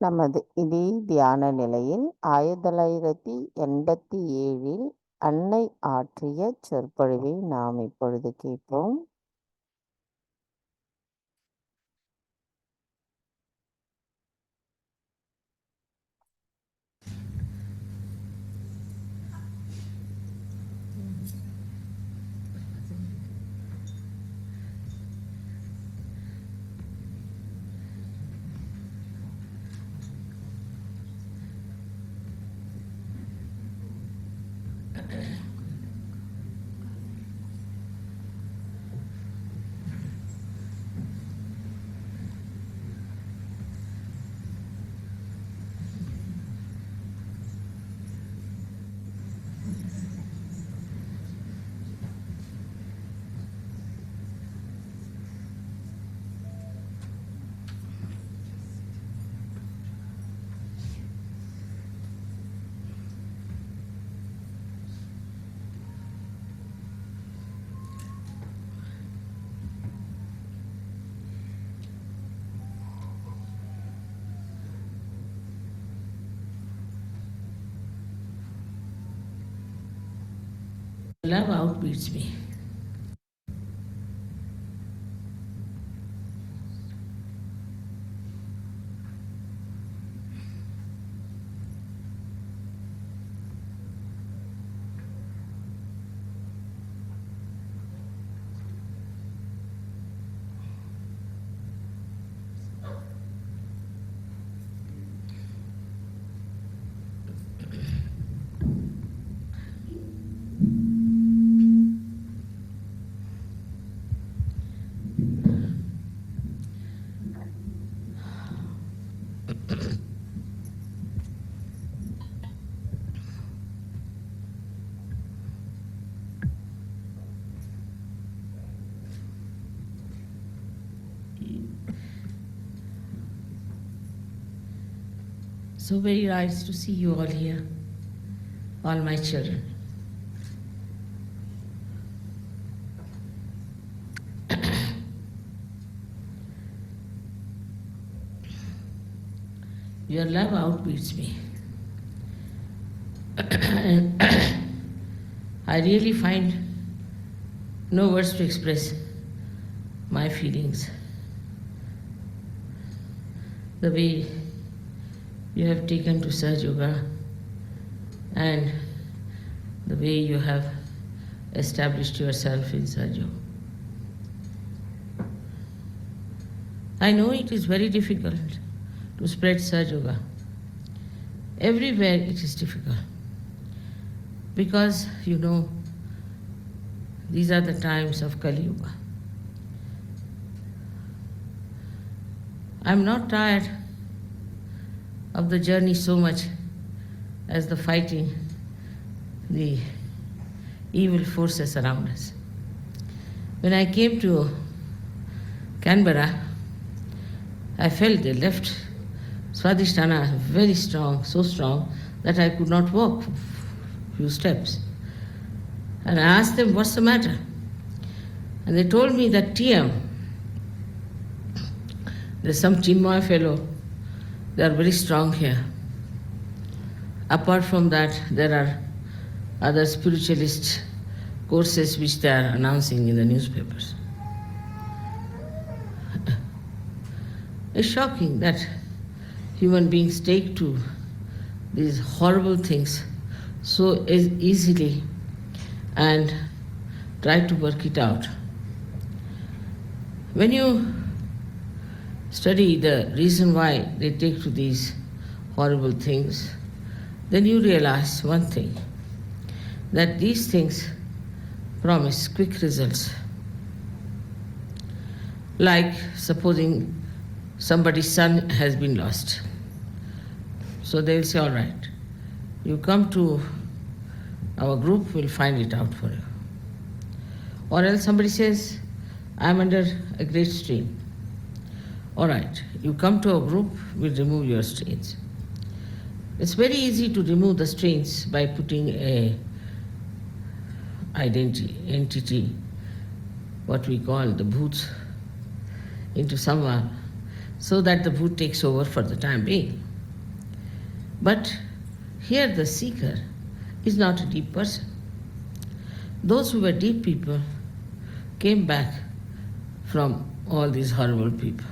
நமது இதே தியான நிலையில் 1987 அன்னை ஆற்றிய சொற்பொழிவை நாம் இப்பொழுது கேட்போம்.
Love outbeats me. So very nice to see you all here, all my children. Your love outbeats me. I really find no words to express my feelings. The way you have taken to Sahaj Yoga and the way you have established yourself in Sahaj Yoga. I know it is very difficult to spread Sahaj Yoga. Everywhere it is difficult because these are the times of Kali Yuga. I'm not tired of the journey so much as the fighting the evil forces around us. When I came to Canberra, I felt they left Swadhisthana very strong, so strong that I could not walk a few steps. And I asked them, what's the matter? And they told me that TM, there's some Chinmaya fellow, they are very strong here. Apart from that, there are other spiritualist courses which they are announcing in the newspapers. It's shocking that human beings take to these horrible things so easily and try to work it out. When you study the reason why they take to these horrible things, then you realize one thing, that these things promise quick results. Like supposing somebody's son has been lost. So they'll say, all right, you come to our group, we'll find it out for you. Or else somebody says, I'm under a great strain. All right, you come to our group, we'll remove your strains. It's very easy to remove the strains by putting a entity, what we call the bhoots, into someone, so that the bhoot takes over for the time being. But here the seeker is not a deep person. Those who were deep people came back from all these horrible people.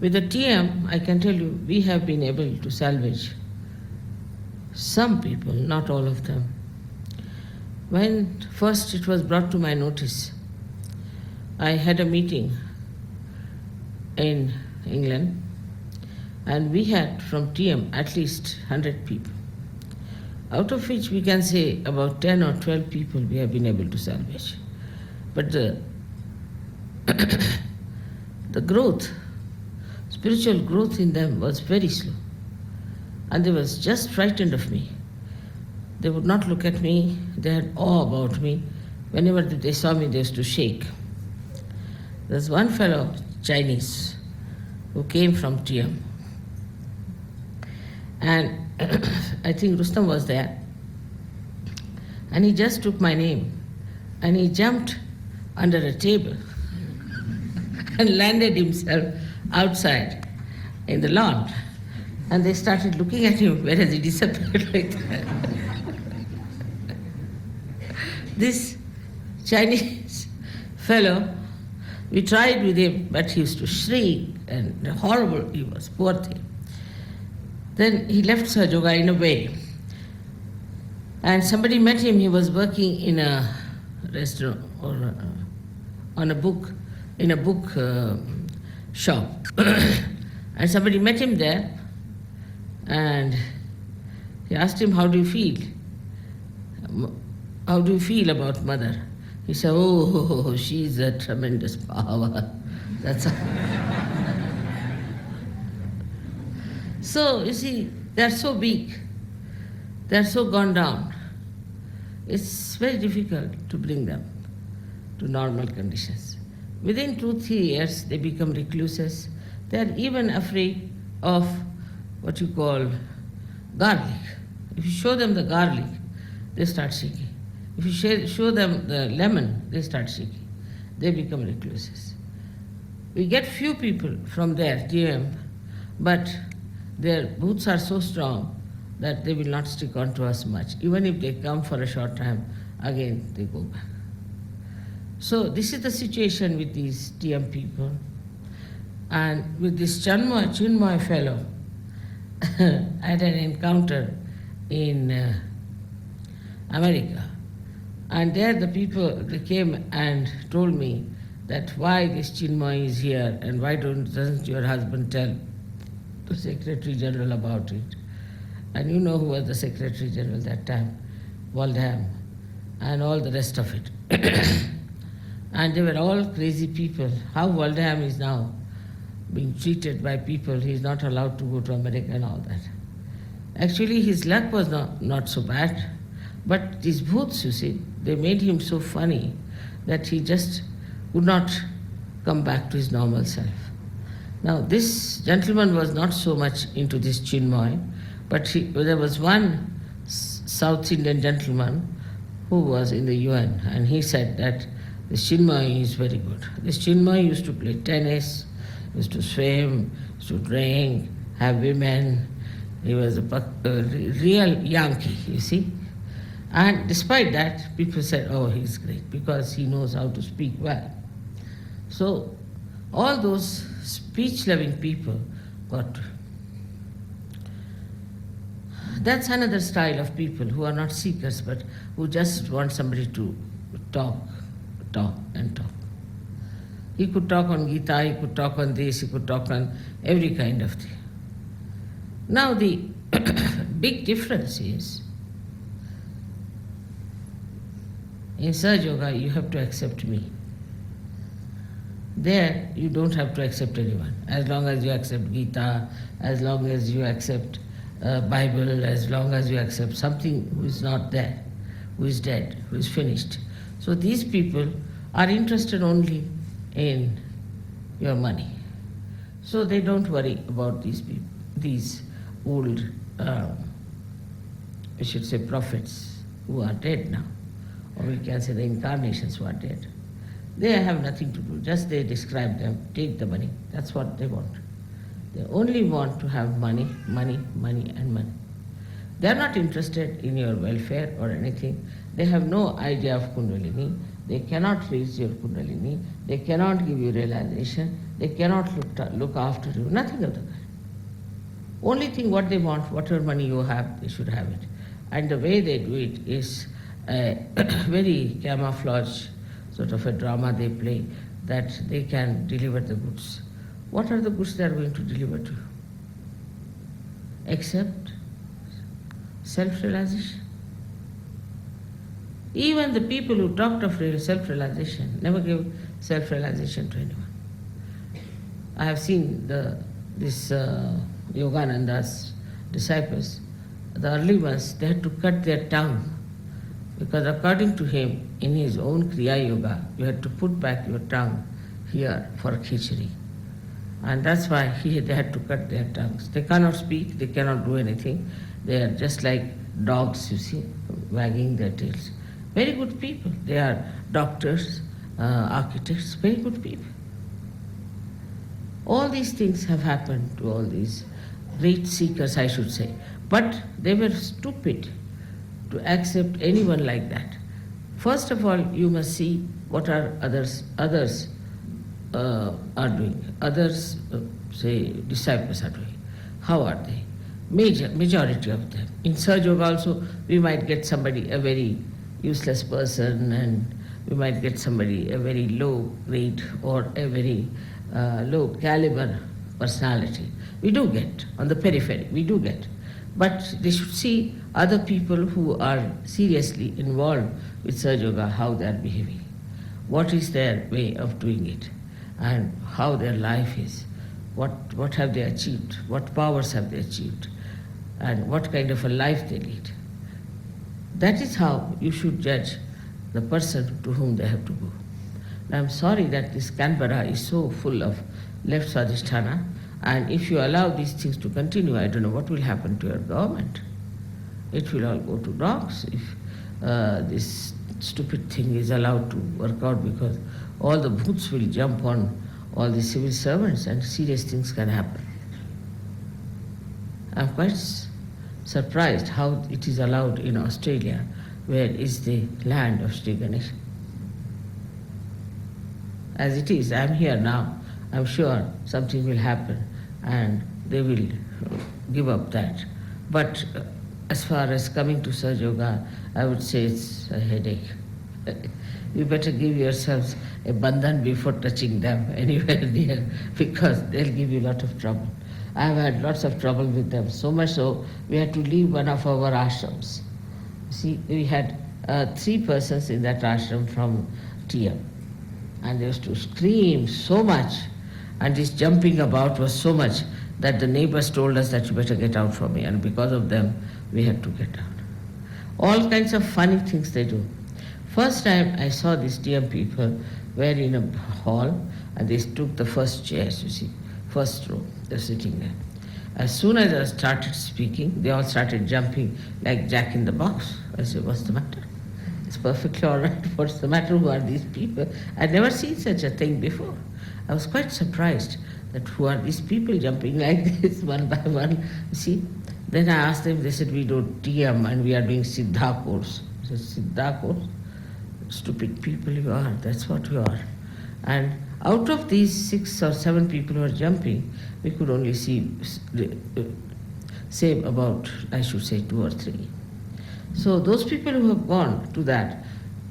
With the TM, I can tell you, we have been able to salvage some people, not all of them. When first it was brought to my notice, I had a meeting in England, and we had from TM at least 100 people, out of which we can say about 10 or 12 people we have been able to salvage. But the growth, spiritual growth in them was very slow, and they was just frightened of me. They would not look at me, they had awe about me. Whenever they saw me, they used to shake. There's one fellow, Chinese, who came from TM. And I think Rustam was there. And he just took my name and he jumped under a table and landed himself outside in the lawn. And they started looking at him, whereas he disappeared like that. This Chinese fellow, we tried with him, but he used to shriek and horrible he was, poor thing. Then he left Sahajya in a way. And somebody met him, he was working in a restaurant or on a book, in a book shop. And somebody met him there and he asked him, how do you feel? How do you feel about mother? He said, oh, she's a tremendous power. That's all. So, you see, they're so big, they're so gone down. It's very difficult to bring them to normal conditions. Within 2-3 years, they become recluses. They're even afraid of what you call garlic. If you show them the garlic, they start shaking. If you show them the lemon, they start shaking. They become recluses. We get few people from there, TM, but their boots are so strong that they will not stick on to us much. Even if they come for a short time, again they go back. So this is the situation with these TM people. And with this Chinmoy fellow, I had an encounter in America. And there the people, they came and told me that why this Chinmoy is here and why doesn't your husband tell the Secretary General about it. And you know who was the Secretary General that time, Waldheim, and all the rest of it. And they were all crazy people. How Waldheim is now being treated by people, he is not allowed to go to America and all that. Actually, his luck was not so bad, but these booths, you see, they made him so funny that he just would not come back to his normal self. Now, this gentleman was not so much into this Chinmoy, but there was one South Indian gentleman who was in the UN, and he said that this Chinmoy is very good. This Chinmoy used to play tennis, used to swim, used to drink, have women. He was a real Yankee, you see. And despite that, people said, oh, he's great, because he knows how to speak well. So all those speech-loving people got. That's another style of people who are not seekers, but who just want somebody to talk. He could talk on Gita, he could talk on this, he could talk on every kind of thing. Now the big difference is, in Sahajya you have to accept me. There you don't have to accept anyone. As long as you accept Gita, as long as you accept Bible, as long as you accept something who is not there, who is dead, who is finished. So these people are interested only in your money. So they don't worry about these people, these old, we should say prophets who are dead now, or we can say the incarnations who are dead. They have nothing to do, just they describe them, take the money, that's what they want. They only want to have money, money, money and money. They are not interested in your welfare or anything. They have no idea of Kundalini. They cannot raise your Kundalini. They cannot give you realization. They cannot look after you, nothing of the kind. Only thing what they want, whatever money you have, they should have it. And the way they do it is a very camouflage sort of a drama they play, that they can deliver the goods. What are the goods they are going to deliver to you? Except self-realization. Even the people who talked of self-realization never gave self-realization to anyone. I have seen this Yogananda's disciples, the early ones, they had to cut their tongue, because according to him, in his own Kriya Yoga, you had to put back your tongue here for khichdi. And that's why they had to cut their tongues. They cannot speak, they cannot do anything. They are just like dogs, you see, wagging their tails. Very good people. They are doctors, architects, very good people. All these things have happened to all these great seekers, I should say. But they were stupid to accept anyone like that. First of all, you must see what are others are doing. Others, say, disciples are doing. How are they? Majority of them. In Sahajyoga also, we might get somebody, a very useless person, and we might get somebody, a very low grade or a very low caliber personality. We do get, on the periphery, we do get. But they should see other people who are seriously involved with Sahajyoga, how they are behaving. What is their way of doing it, and how their life is. What have they achieved? What powers have they achieved? And what kind of a life they lead. That is how you should judge the person to whom they have to go. Now, I'm sorry that this Canberra is so full of left Swadhisthana, and if you allow these things to continue, I don't know what will happen to your government. It will all go to dogs if this stupid thing is allowed to work out, because all the bhoots will jump on all the civil servants and serious things can happen. I'm quite surprised how it is allowed in Australia, where is the land of Sri Ganesh. As it is, I'm here now, I'm sure something will happen and they will give up that. But as far as coming to Sahajyoga, I would say it's a headache. You better give yourselves a bandhan before touching them anywhere near, because they'll give you a lot of trouble. I have had lots of trouble with them, so much so we had to leave one of our ashrams. See, we had 3 persons in that ashram from TM, and they used to scream so much, and this jumping about was so much that the neighbors told us that you better get out from here, and because of them we had to get out. All kinds of funny things they do. First time I saw these TM people were in a hall, and they took the first chairs, you see, first row, they're sitting there. As soon as I started speaking, they all started jumping like Jack in the Box. I said, what's the matter? It's perfectly all right. What's the matter? Who are these people? I'd never seen such a thing before. I was quite surprised that who are these people jumping like this one by one. You see, then I asked them, they said, we do TM and we are doing Siddha course. I said, Siddha course? Stupid people you are, that's what you are. And out of these 6 or 7 people who are jumping, we could only save about, I should say, 2 or 3. So those people who have gone to that,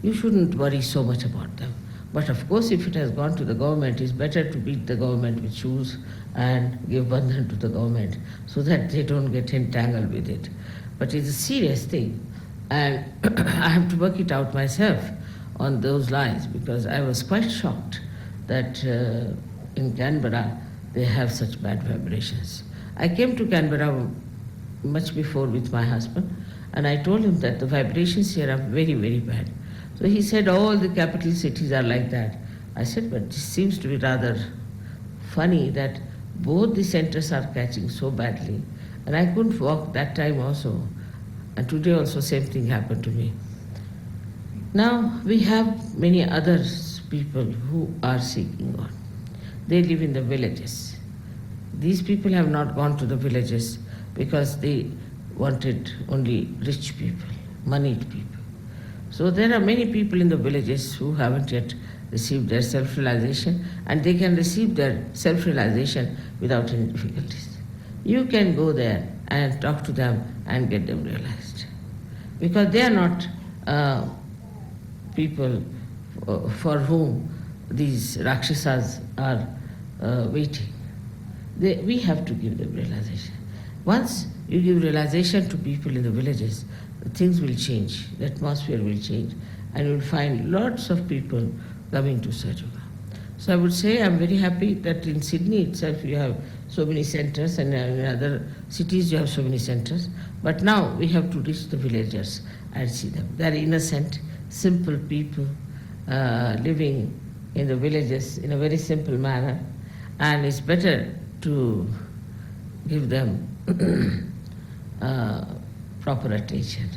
you shouldn't worry so much about them. But of course, if it has gone to the government, it's better to beat the government with shoes and give bandhan to the government so that they don't get entangled with it. But it's a serious thing, and I have to work it out myself on those lines, because I was quite shocked that in Canberra they have such bad vibrations. I came to Canberra much before with my husband, and I told him that the vibrations here are very, very bad. So he said all the capital cities are like that. I said, but this seems to be rather funny that both the centers are catching so badly, and I couldn't walk that time also, and today also same thing happened to me. Now we have many other people who are seeking God. They live in the villages. These people have not gone to the villages because they wanted only rich people, moneyed people. So there are many people in the villages who haven't yet received their self-realization, and they can receive their self-realization without any difficulties. You can go there and talk to them and get them realized, because they are not people for whom these Rakshasas are waiting. We have to give them realization. Once you give realization to people in the villages, things will change, the atmosphere will change, and you'll find lots of people coming to Sahajyoga. So I would say I'm very happy that in Sydney itself you have so many centers, and in other cities you have so many centers. But now we have to reach the villagers and see them. They are innocent, simple people living in the villages in a very simple manner, and it's better to give them proper attention,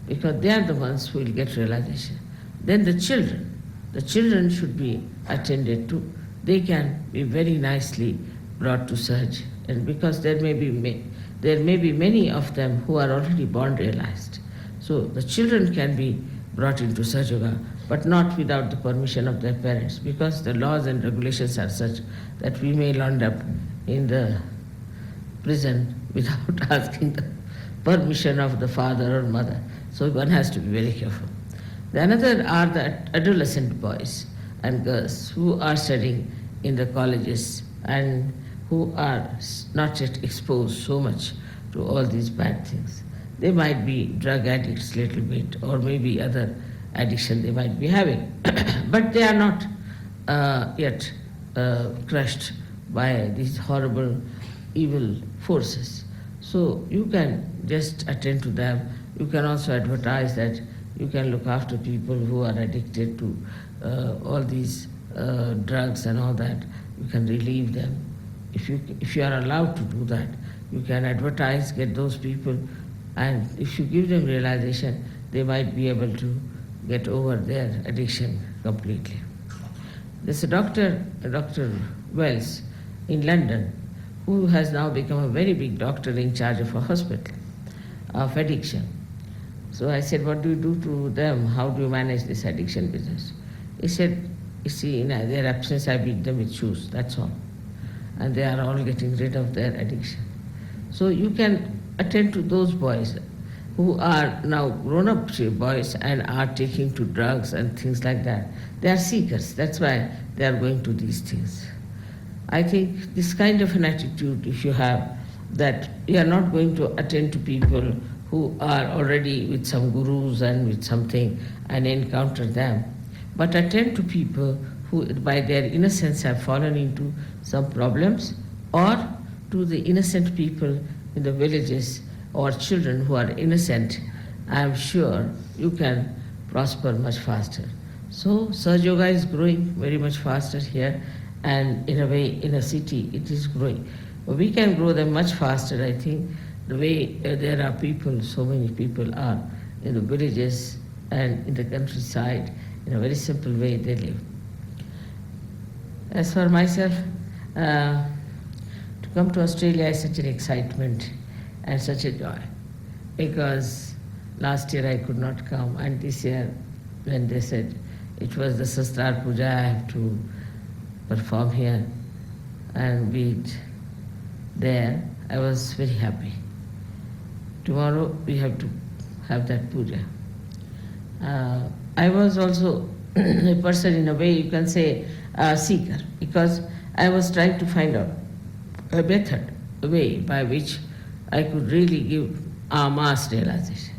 because they are the ones who will get realization. Then the children should be attended to. They can be very nicely brought to Sahaj, and because there may be many of them who are already born realized. So the children can be brought into Sahajya, but not without the permission of their parents, because the laws and regulations are such that we may land up in the prison without asking the permission of the father or mother. So one has to be very careful. The another are the adolescent boys and girls who are studying in the colleges and who are not yet exposed so much to all these bad things. They might be drug addicts a little bit, or maybe other addiction they might be having, but they are not yet crushed by these horrible evil forces. So you can just attend to them. You can also advertise that you can look after people who are addicted to all these drugs and all that. You can relieve them. If you are allowed to do that, you can advertise, get those people, and if you give them realization, they might be able to get over their addiction completely. There's a Dr. Wells in London, who has now become a very big doctor in charge of a hospital of addiction. So I said, what do you do to them? How do you manage this addiction business? He said, you see, in their absence, I beat them with shoes, that's all. And they are all getting rid of their addiction. So you can attend to those boys who are now grown-up boys and are taking to drugs and things like that. They are seekers, that's why they are going to these things. I think this kind of an attitude, if you have, that you are not going to attend to people who are already with some gurus and with something and encounter them, but attend to people who by their innocence have fallen into some problems, or to the innocent people in the villages or children who are innocent. I am sure you can prosper much faster. So Sahajya is growing very much faster here, and in a way, in a city, it is growing. But we can grow them much faster, I think, the way there are people, so many people are in the villages and in the countryside, in a very simple way they live. As for myself, to come to Australia is such an excitement and such a joy, because last year I could not come, and this year when they said it was the Sastrar Puja, I have to perform here and be there, I was very happy. Tomorrow we have to have that puja. I was also a person, in a way you can say, a seeker, because I was trying to find out a method, a way by which I could really give mass realization.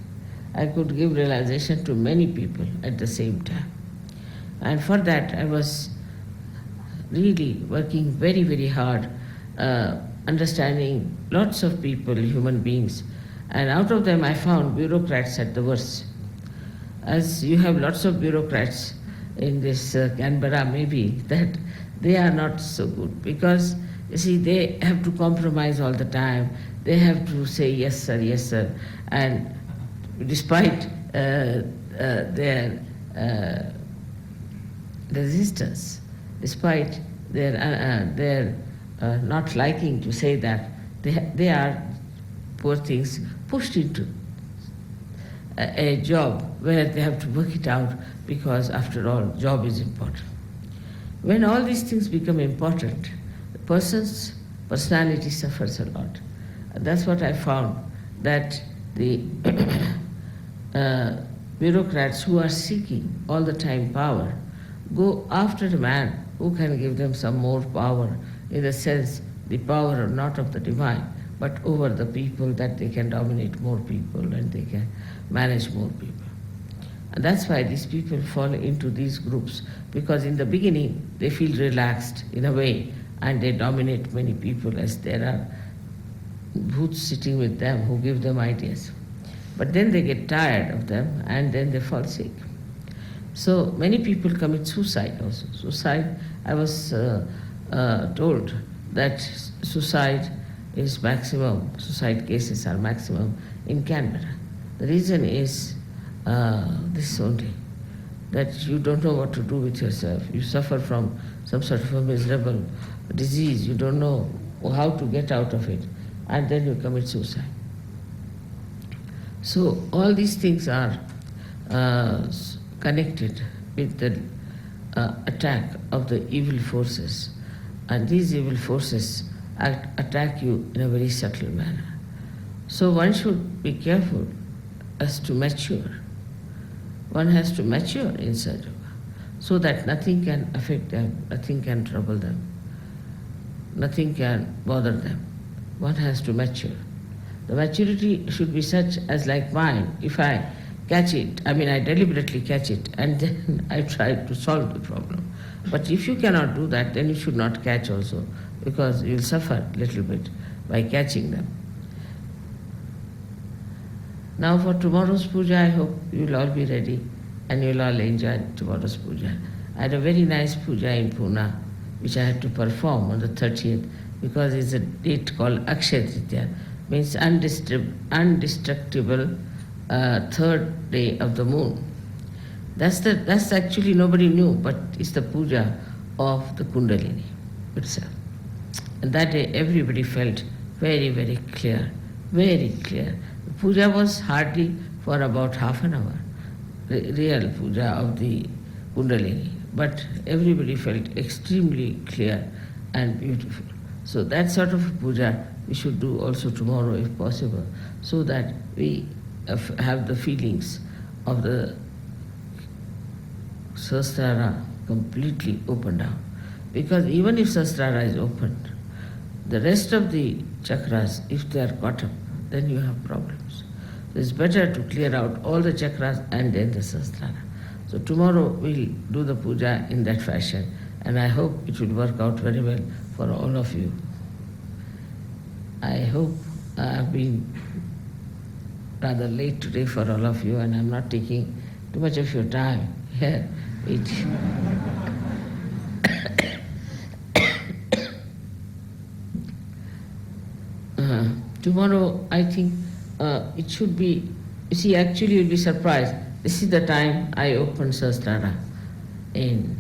I could give realization to many people at the same time. And for that I was really working very, very hard, understanding lots of people, human beings, and out of them I found bureaucrats at the worst. As you have lots of bureaucrats in this Canberra, maybe, that they are not so good, because you see, they have to compromise all the time. They have to say yes sir, and despite their resistance, despite their not liking to say that, they are, poor things, pushed into a job where they have to work it out, because after all, job is important. When all these things become important, the person's personality suffers a lot. And that's what I found, that the bureaucrats who are seeking all the time power go after a man who can give them some more power, in the sense, the power not of the divine, but over the people, that they can dominate more people and they can manage more people. And that's why these people fall into these groups, because in the beginning they feel relaxed in a way and they dominate many people, as there are bhoots sitting with them who give them ideas. But then they get tired of them and then they fall sick. So many people commit suicide also. Suicide, I was told that suicide cases are maximum in Canberra. The reason is this only, that you don't know what to do with yourself. You suffer from some sort of a miserable disease. You don't know how to get out of it, and then you commit suicide. So all these things are connected with the attack of the evil forces. And these evil forces attack you in a very subtle manner. So one should be careful as to mature. One has to mature in Sahaja so that nothing can affect them, nothing can trouble them, nothing can bother them. One has to mature. The maturity should be such as like mine. If I catch it, I deliberately catch it and then I try to solve the problem. But if you cannot do that, then you should not catch also, because you will suffer a little bit by catching them. Now for tomorrow's puja, I hope you will all be ready and you will all enjoy tomorrow's puja. I had a very nice puja in Pune, which I had to perform on the 30th, because it's a date called Akshaya Tritiya, means undestructible third day of the moon. That's actually nobody knew, but it's the puja of the Kundalini itself. And that day everybody felt very, very clear, very clear. The puja was hardly for about half an hour, real puja of the Kundalini, but everybody felt extremely clear and beautiful. So that sort of puja we should do also tomorrow if possible, so that we have the feelings of the Sahasrara completely opened out. Because even if Sahasrara is opened, the rest of the chakras, if they are caught up, then you have problems. So it's better to clear out all the chakras and then the Sahasrara. So tomorrow we'll do the puja in that fashion, and I hope it will work out very well for all of you. I hope I have been rather late today for all of you, and I'm not taking too much of your time here. Tomorrow, I think it should be, you see, actually you'll be surprised. This is the time I opened Sahasrara in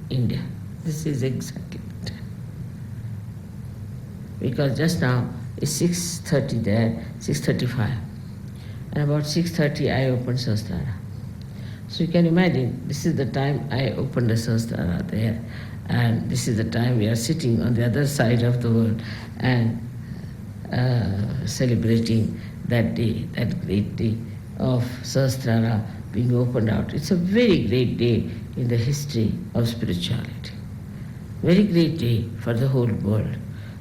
India. This is exactly the time. Because just now it's 6:30 there, 6:35. And about 6:30 I opened Sahasrara. So you can imagine, this is the time I opened the Sahasrara there. And this is the time we are sitting on the other side of the world and celebrating that day, that great day of Sahasrara being opened out. It's a very great day in the history of spirituality. Very great day for the whole world.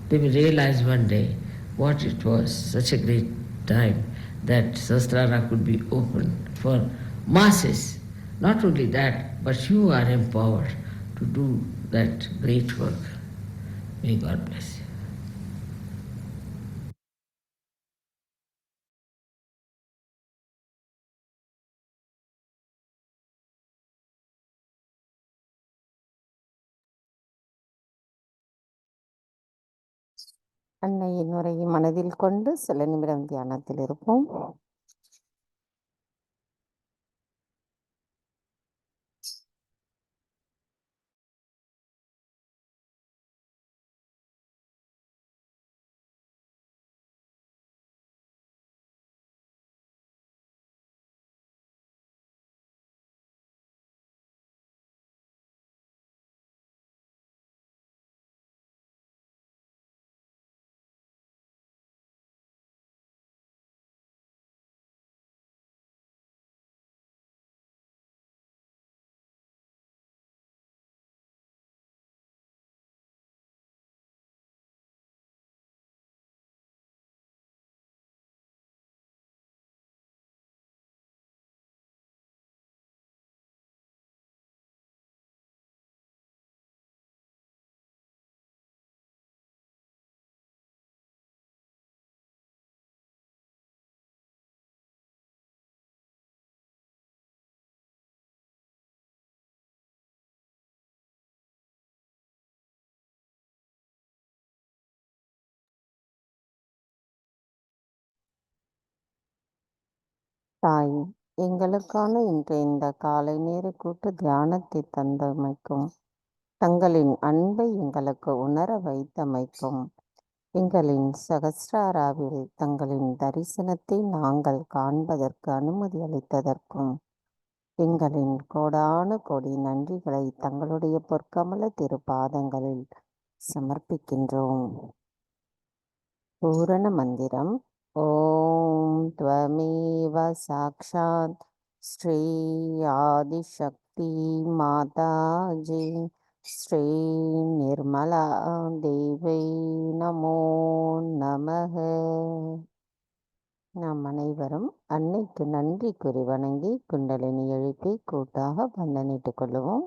They will realize one day what it was, such a great time that Sahasrara could be opened for masses. Not only that, but you are empowered to do that great work. May God bless you.
அன்னையின் உரையை மனதில் கொண்டு சில நிமிடம் தியானத்தில் இருப்போம். தாய், எங்களுக்கான இன்றைய இந்த காலை நேர கூட்டு தியானத்தை தந்தமைக்கும், தங்களின் அன்பை எங்களுக்கு உணர வைத்தமைக்கும், எங்களின் சகஸ்ராராவில் தங்களின் தரிசனத்தை நாங்கள் காண்பதற்கு அனுமதி அளித்ததற்கும் எங்களின் கோடான கோடி நன்றிகளை தங்களுடைய பொற்கமல திருப்பாதங்களில் சமர்ப்பிக்கின்றோம். பூரண மந்திரம். ஓம் த்வமேவ சாக்ஷாத் ஸ்ரீ ஆதிசக்தி மாதாஜி ஸ்ரீ நிர்மலா தேவை நமோ நமக. நாம் அனைவரும் அன்னைக்கு நன்றி கூறி வணங்கி குண்டலினி எழுப்பி கூட்டாக வந்தனிட்டுக் கொள்ளுவோம்.